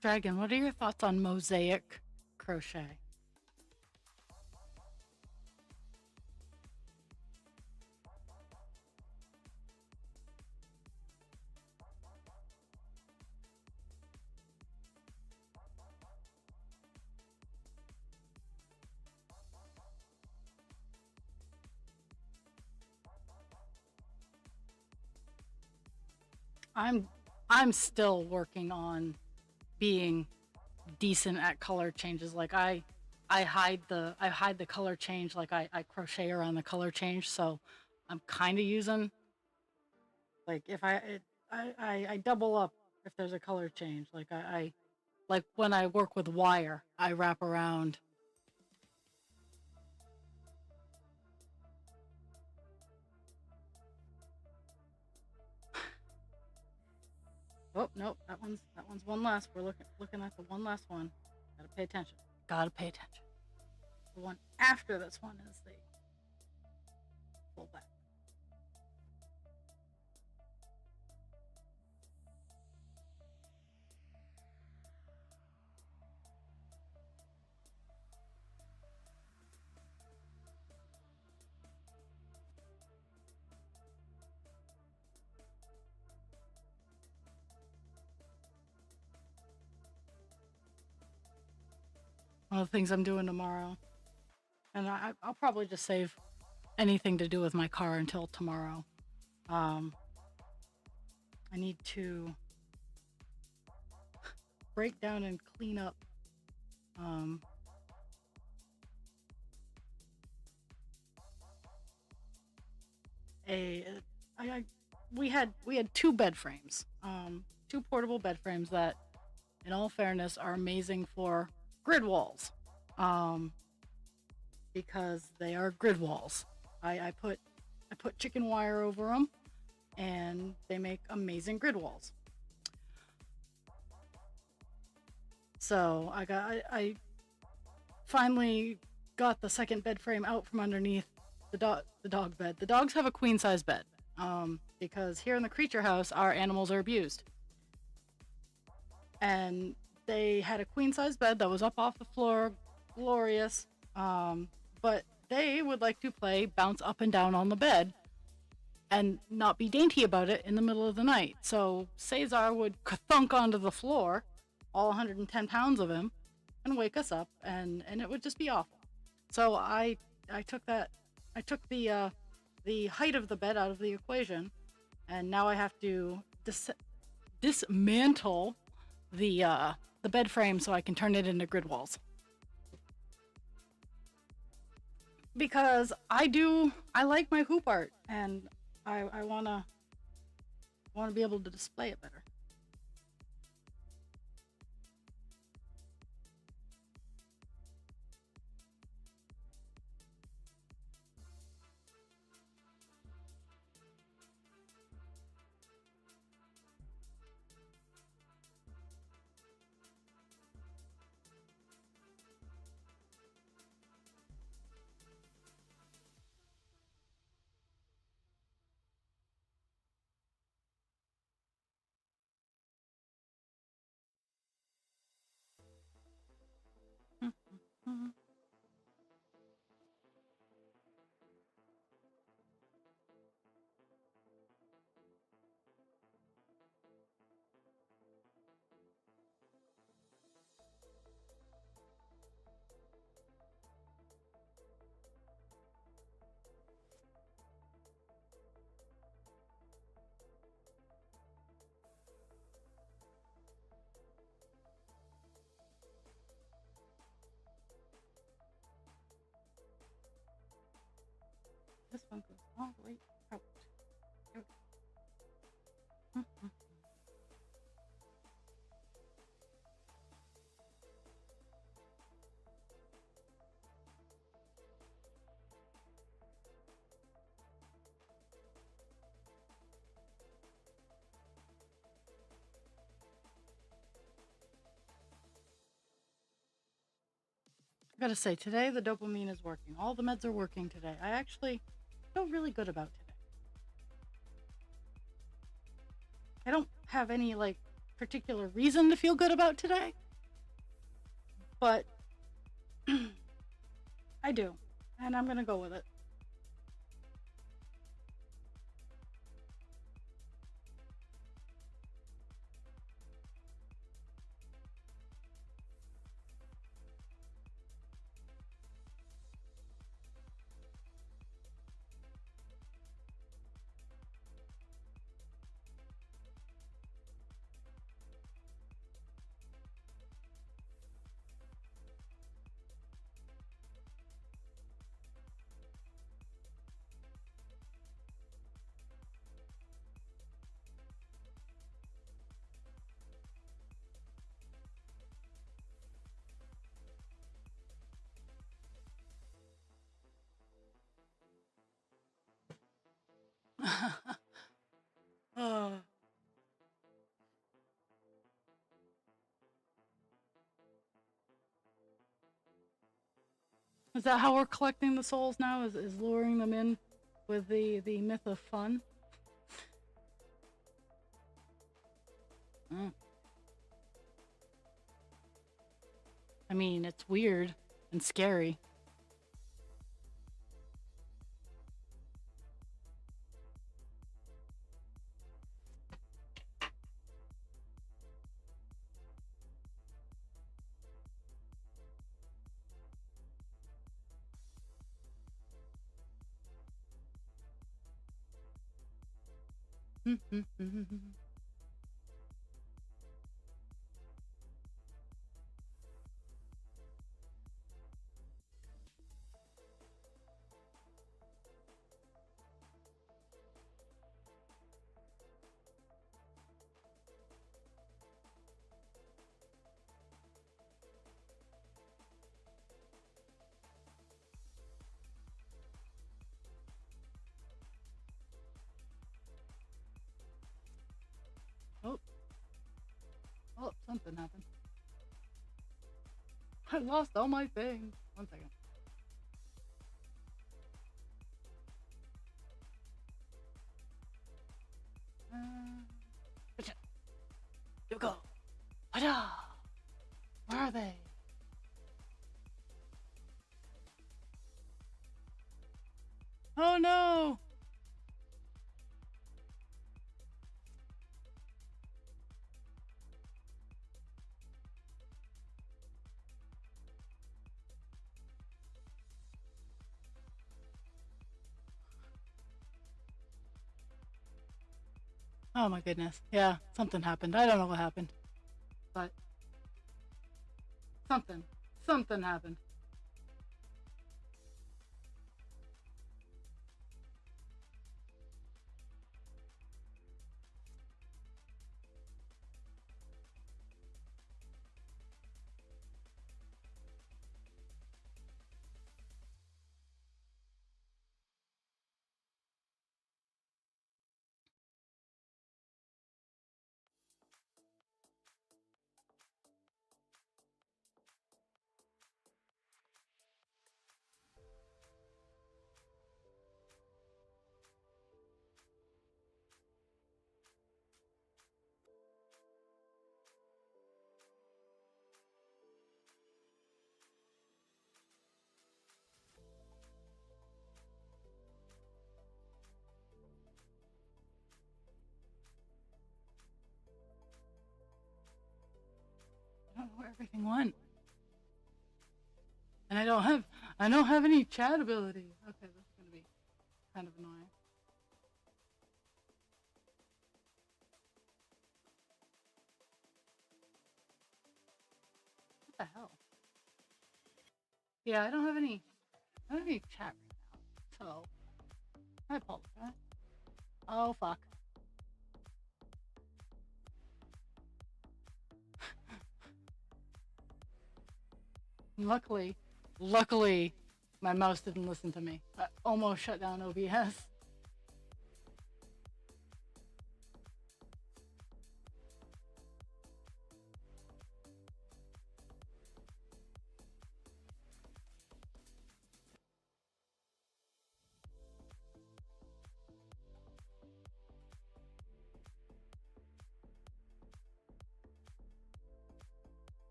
Dragon, what are your thoughts on mosaic crochet? I'm I'm still working on being decent at color changes. Like I hide the color change, like I crochet around the color change, so I'm kind of using, like, if I double up if there's a color change. Like I like when I work with wire, I wrap around. Oh nope, that one's one less. We're looking at the one last one. Gotta pay attention. Gotta pay attention. The one after this one is the full back. One of the things I'm doing tomorrow, and I'll probably just save anything to do with my car until tomorrow. Um, I need to break down and clean up um, a I we had two bed frames, two portable bed frames that, in all fairness, are amazing for grid walls, um, because they are grid walls. I put chicken wire over them, and they make amazing grid walls. So I finally got the second bed frame out from underneath the dog bed. The dogs have a queen size bed, because here in the creature house our animals are abused, and they had a queen size bed that was up off the floor, glorious. But they would like to play bounce up and down on the bed and not be dainty about it in the middle of the night. So Cesar would thunk onto the floor, all 110 pounds of him, and wake us up, and it would just be awful. So I took that I took the height of the bed out of the equation, and now I have to dismantle the bed frame so I can turn it into grid walls. Because I like my hoop art, and I wanna be able to display it better. This one goes all the way out. There we go. I gotta say, today the dopamine is working. All the meds are working today. I actually feel really good about today. I don't have any particular reason to feel good about today, but I do, and I'm gonna go with it. uh, is that how we're collecting the souls now? Is luring them in with the myth of fun? Mm. I mean, it's weird and scary. Oh, oh, something happened. I lost all my things. 1 second. Uh, you go. Hada! Where are they? Oh no! Oh my goodness. Yeah, something happened. I don't know what happened. But something happened. where everything went. And I don't have any chat ability. Okay, this is gonna be kind of annoying. What the hell? Yeah, I don't have any chat right now. So I apologize. Oh fuck. Luckily, my mouse didn't listen to me. I almost shut down OBS.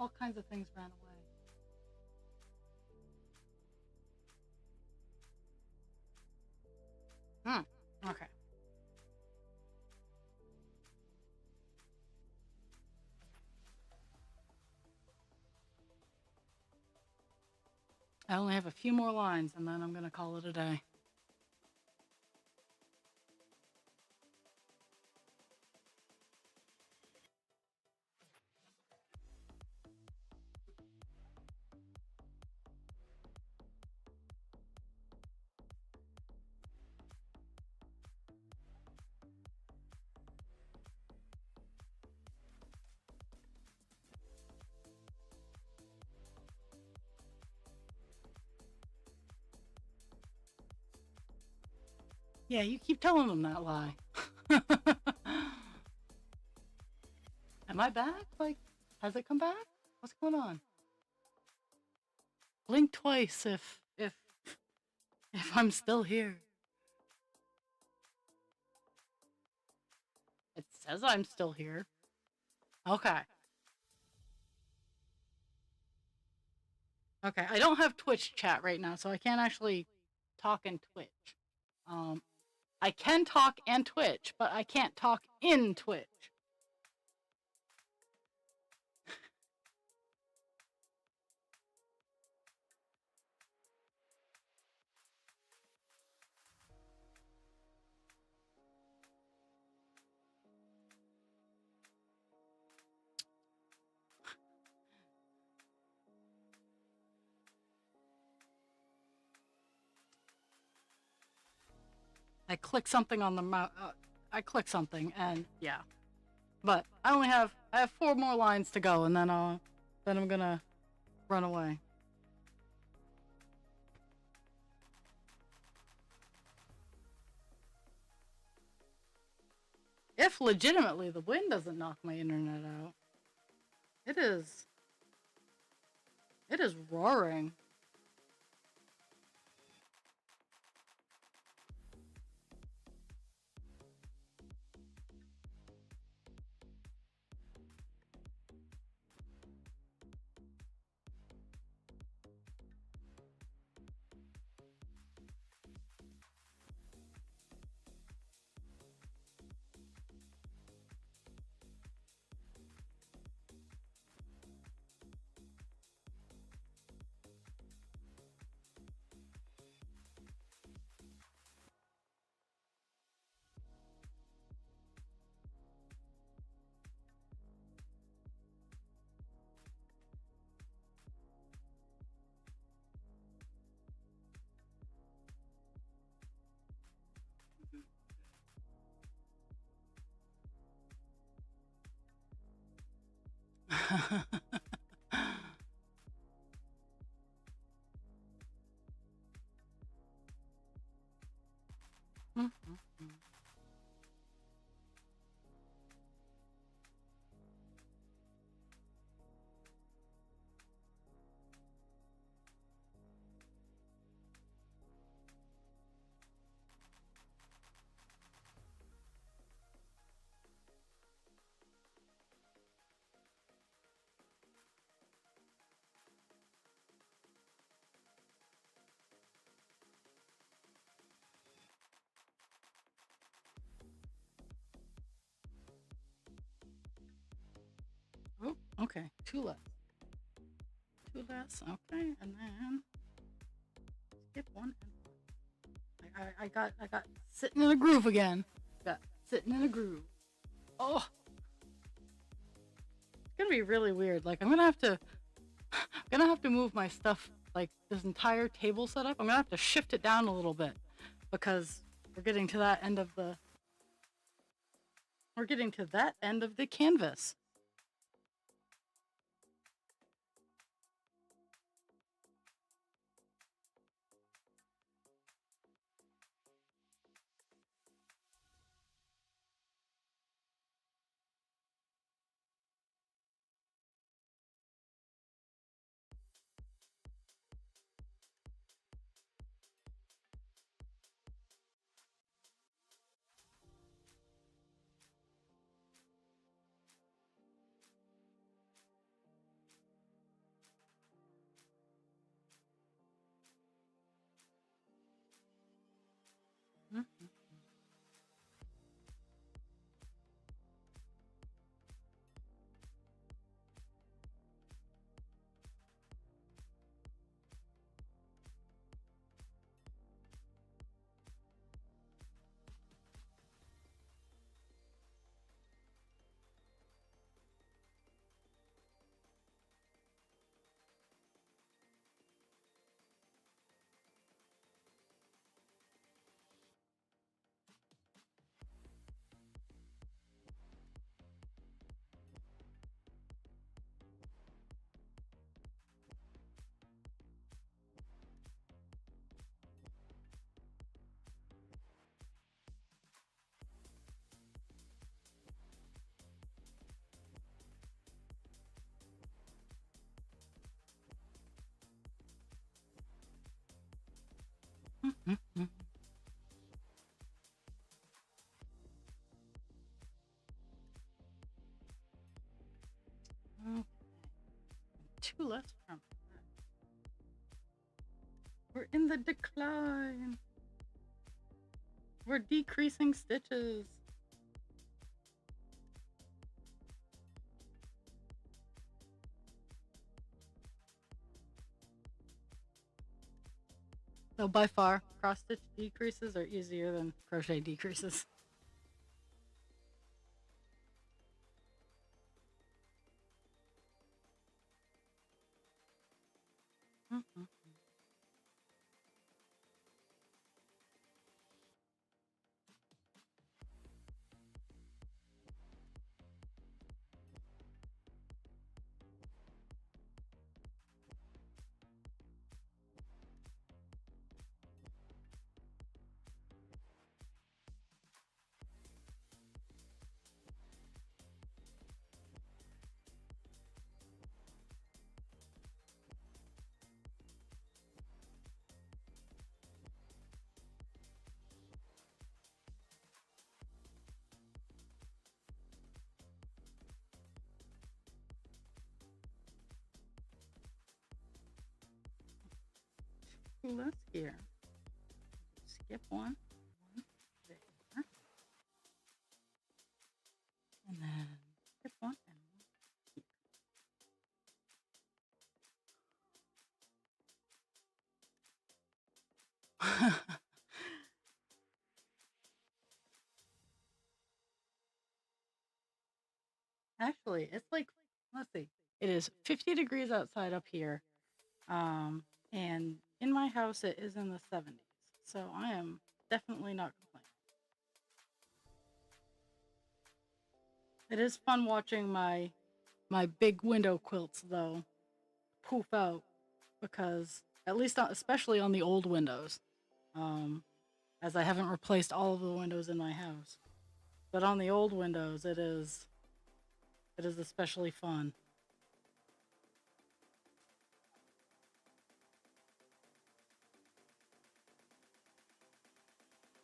All kinds of things ran away. Okay. I only have a few more lines and then I'm gonna call it a day. Yeah, you keep telling them that lie. Am I back? Like, has it come back? What's going on? Blink twice if I'm still here. It says I'm still here. Okay. Okay, I don't have Twitch chat right now, so I can't actually talk in Twitch. I can talk and Twitch, but I can't talk in Twitch. I click something on the mouse. I click something, and yeah. But I have 4 more lines to go, and then I'm gonna run away. If legitimately the wind doesn't knock my internet out, it is roaring. Okay, two less. Two less. Okay, and then skip one. I got sitting in a groove again. Got sitting in a groove. Oh, it's gonna be really weird. Like I'm gonna have to move my stuff, like this entire table setup. I'm gonna have to shift it down a little bit because we're getting to that end of the we're getting to that end of the canvas. Okay, two less from. We're in the decline. We're decreasing stitches. So by far, cross stitch decreases are easier than crochet decreases. Let's here. Skip one there, and then skip one and one here. Actually, it's like, let's see, it is 50 degrees outside up here, and in my house it is in the 70s. So I am definitely not complaining. It is fun watching my big window quilts though poof out because at least especially on the old windows, um, as I haven't replaced all of the windows in my house. But on the old windows, it is especially fun.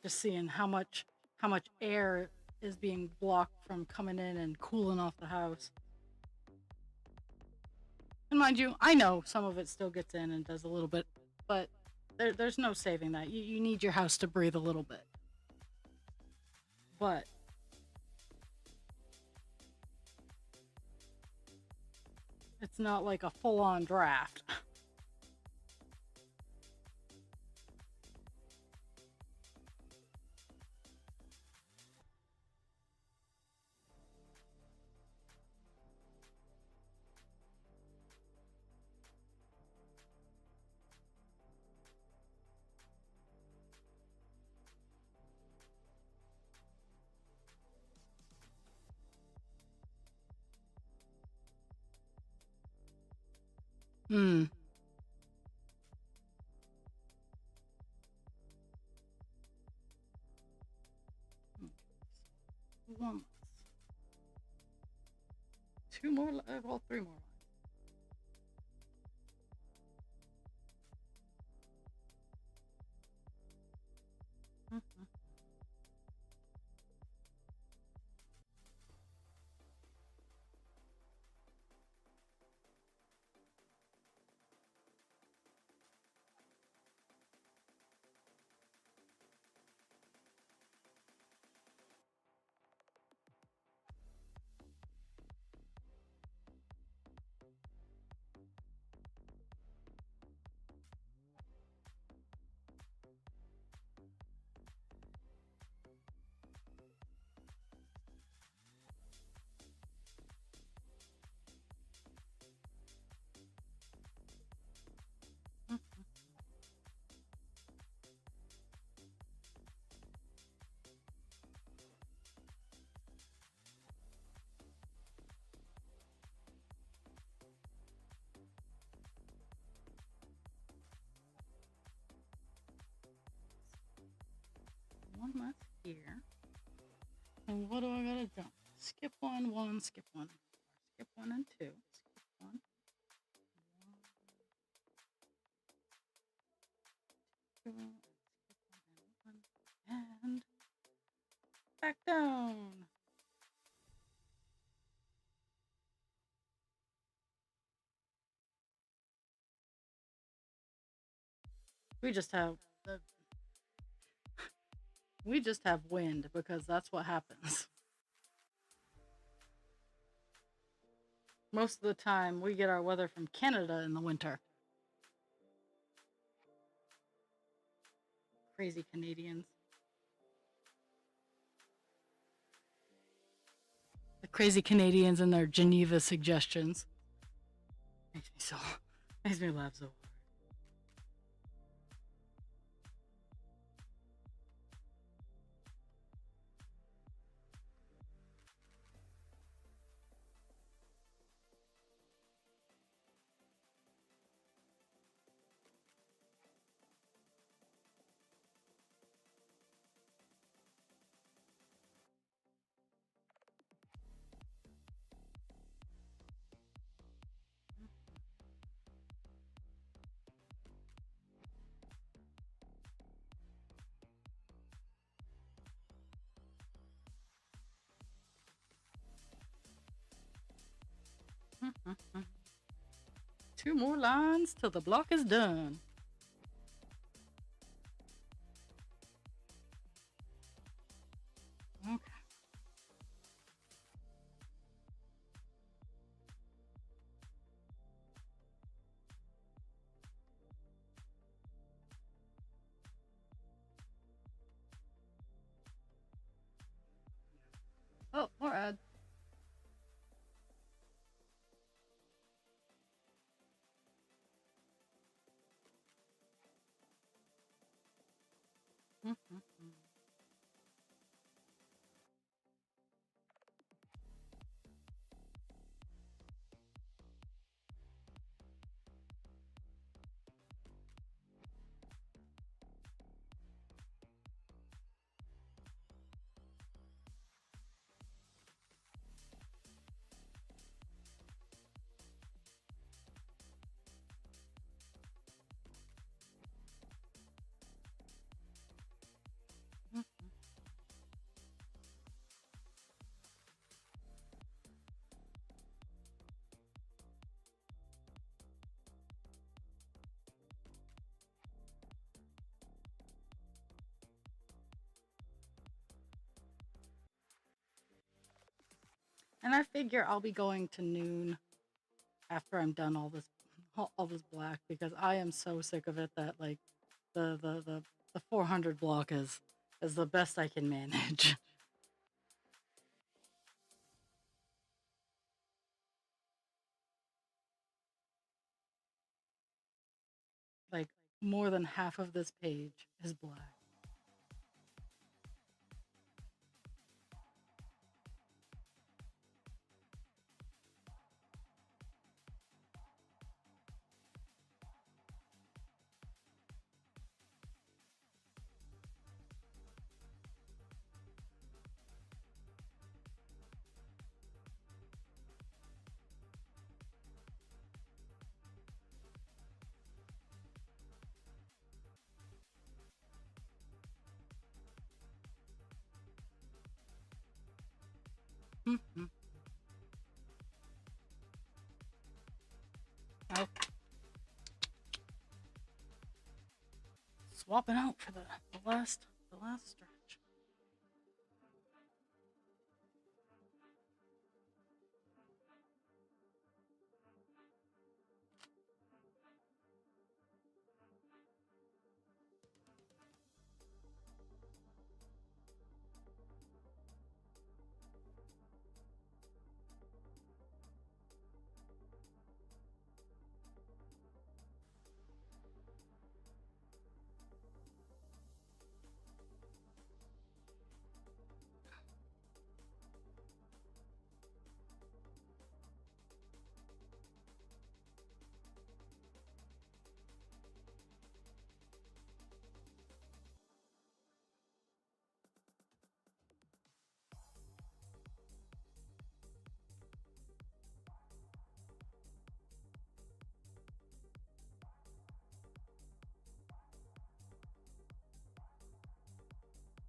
Just seeing how much air is being blocked from coming in and cooling off the house. And mind you, I know some of it still gets in and does a little bit, but there's no saving that. You need your house to breathe a little bit. But It's not like a full-on draft. Hmm. One less. Two more, well, three more lines. Mhm. One less here. And what do I gotta jump? Skip one, skip one, skip one and two. Skip one, two, skip one and back down. We just have the we just have wind because that's what happens. Most of the time we get our weather from Canada in the winter. Crazy Canadians. The crazy Canadians and their Geneva suggestions. Makes me so makes me laugh so hard. Two more lines till the block is done. Okay. Oh, more ad. And I figure I'll be going to noon after I'm done all this black, because I am so sick of it that like the 400 block is the best I can manage. Like more than half of this page is black. Mhm. Oh, swapping out for the last stretch.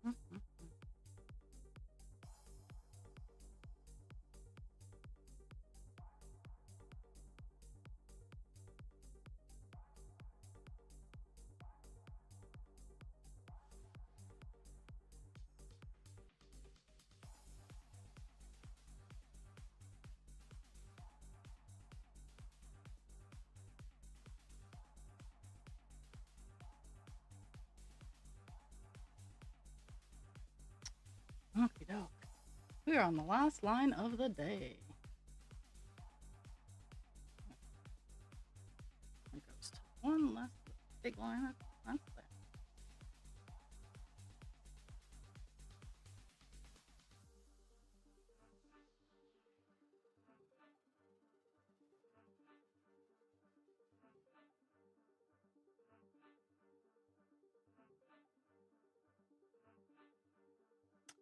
Mhm. Okie doke. We are on the last line of the day. It goes to one last big line. That's there.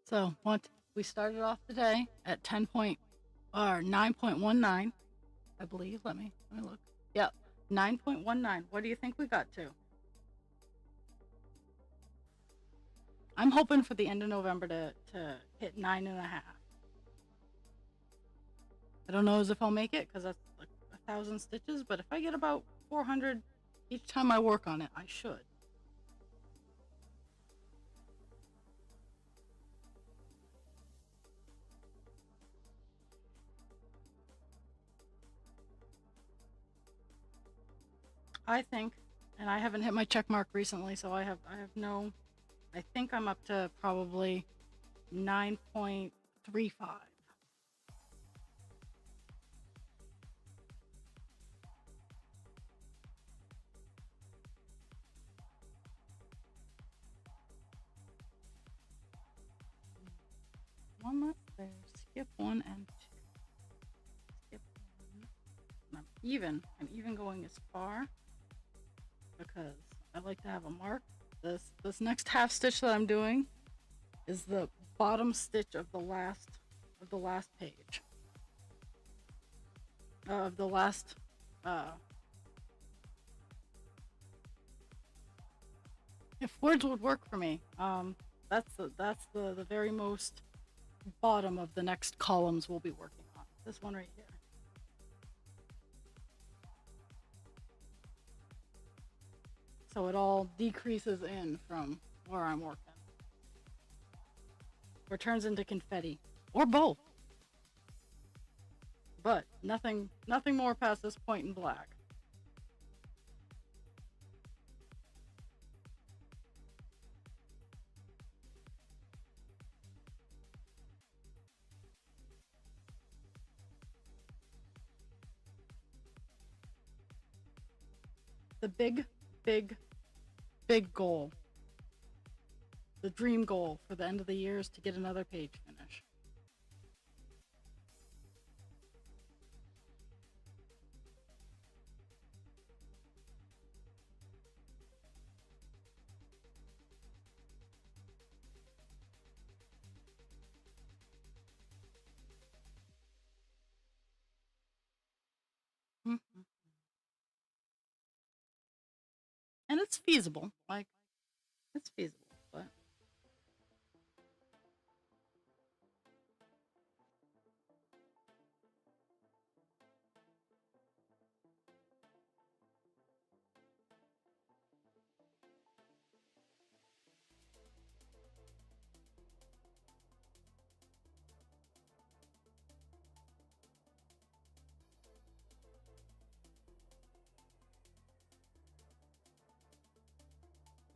So what we started off the day at 10 point or 9.19, I believe. Let me look. Yep, 9.19. What do you think we got to? I'm hoping for the end of November to hit 9.5. I don't know as if I'll make it because that's like 1,000 stitches, but if I get about 400 each time I work on it, I should. I think, and I haven't hit my check mark recently, so I have no. I think I'm up to probably 9.35. One left there. Skip one and two. Skip one. And I'm even going as far because I like to have a mark. This next half stitch that I'm doing is the bottom stitch of the last page. Of the last uh if words would work for me. That's the very most bottom of the next columns we'll be working on. This one right here. So it all decreases in from where I'm working. Or turns into confetti. Or both. but nothing more past this point in black. The big, big, big goal, the dream goal for the end of the year is to get another page finish. Mhm. And it's feasible. Like, it's feasible, but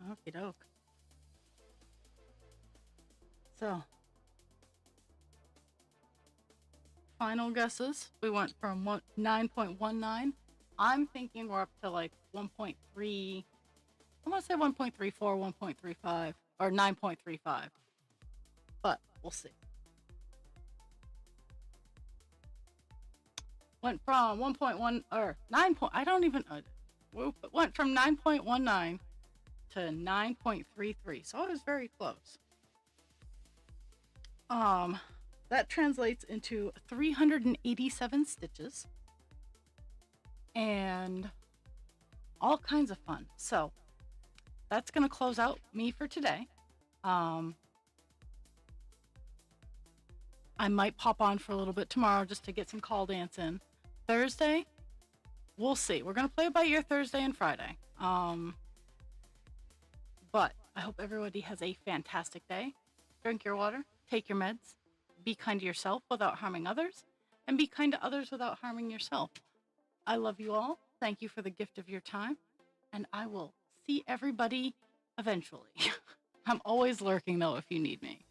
okie doke. So, final guesses. We went from 9.19. I'm thinking we're up to like 1.3. I want to say 1.34, 1.35, or 9.35. But we'll see. Went from 1.1 or 9. I don't even. Went from 9.19 to 9.33. So it was very close. That translates into 387 stitches and all kinds of fun. So that's going to close out me for today. I might pop on for a little bit tomorrow just to get some call dance in. Thursday, we'll see. We're going to play it by ear Thursday and Friday. But I hope everybody has a fantastic day. Drink your water, take your meds, be kind to yourself without harming others, and be kind to others without harming yourself. I love you all. Thank you for the gift of your time, and I will see everybody eventually. I'm always lurking, though, if you need me.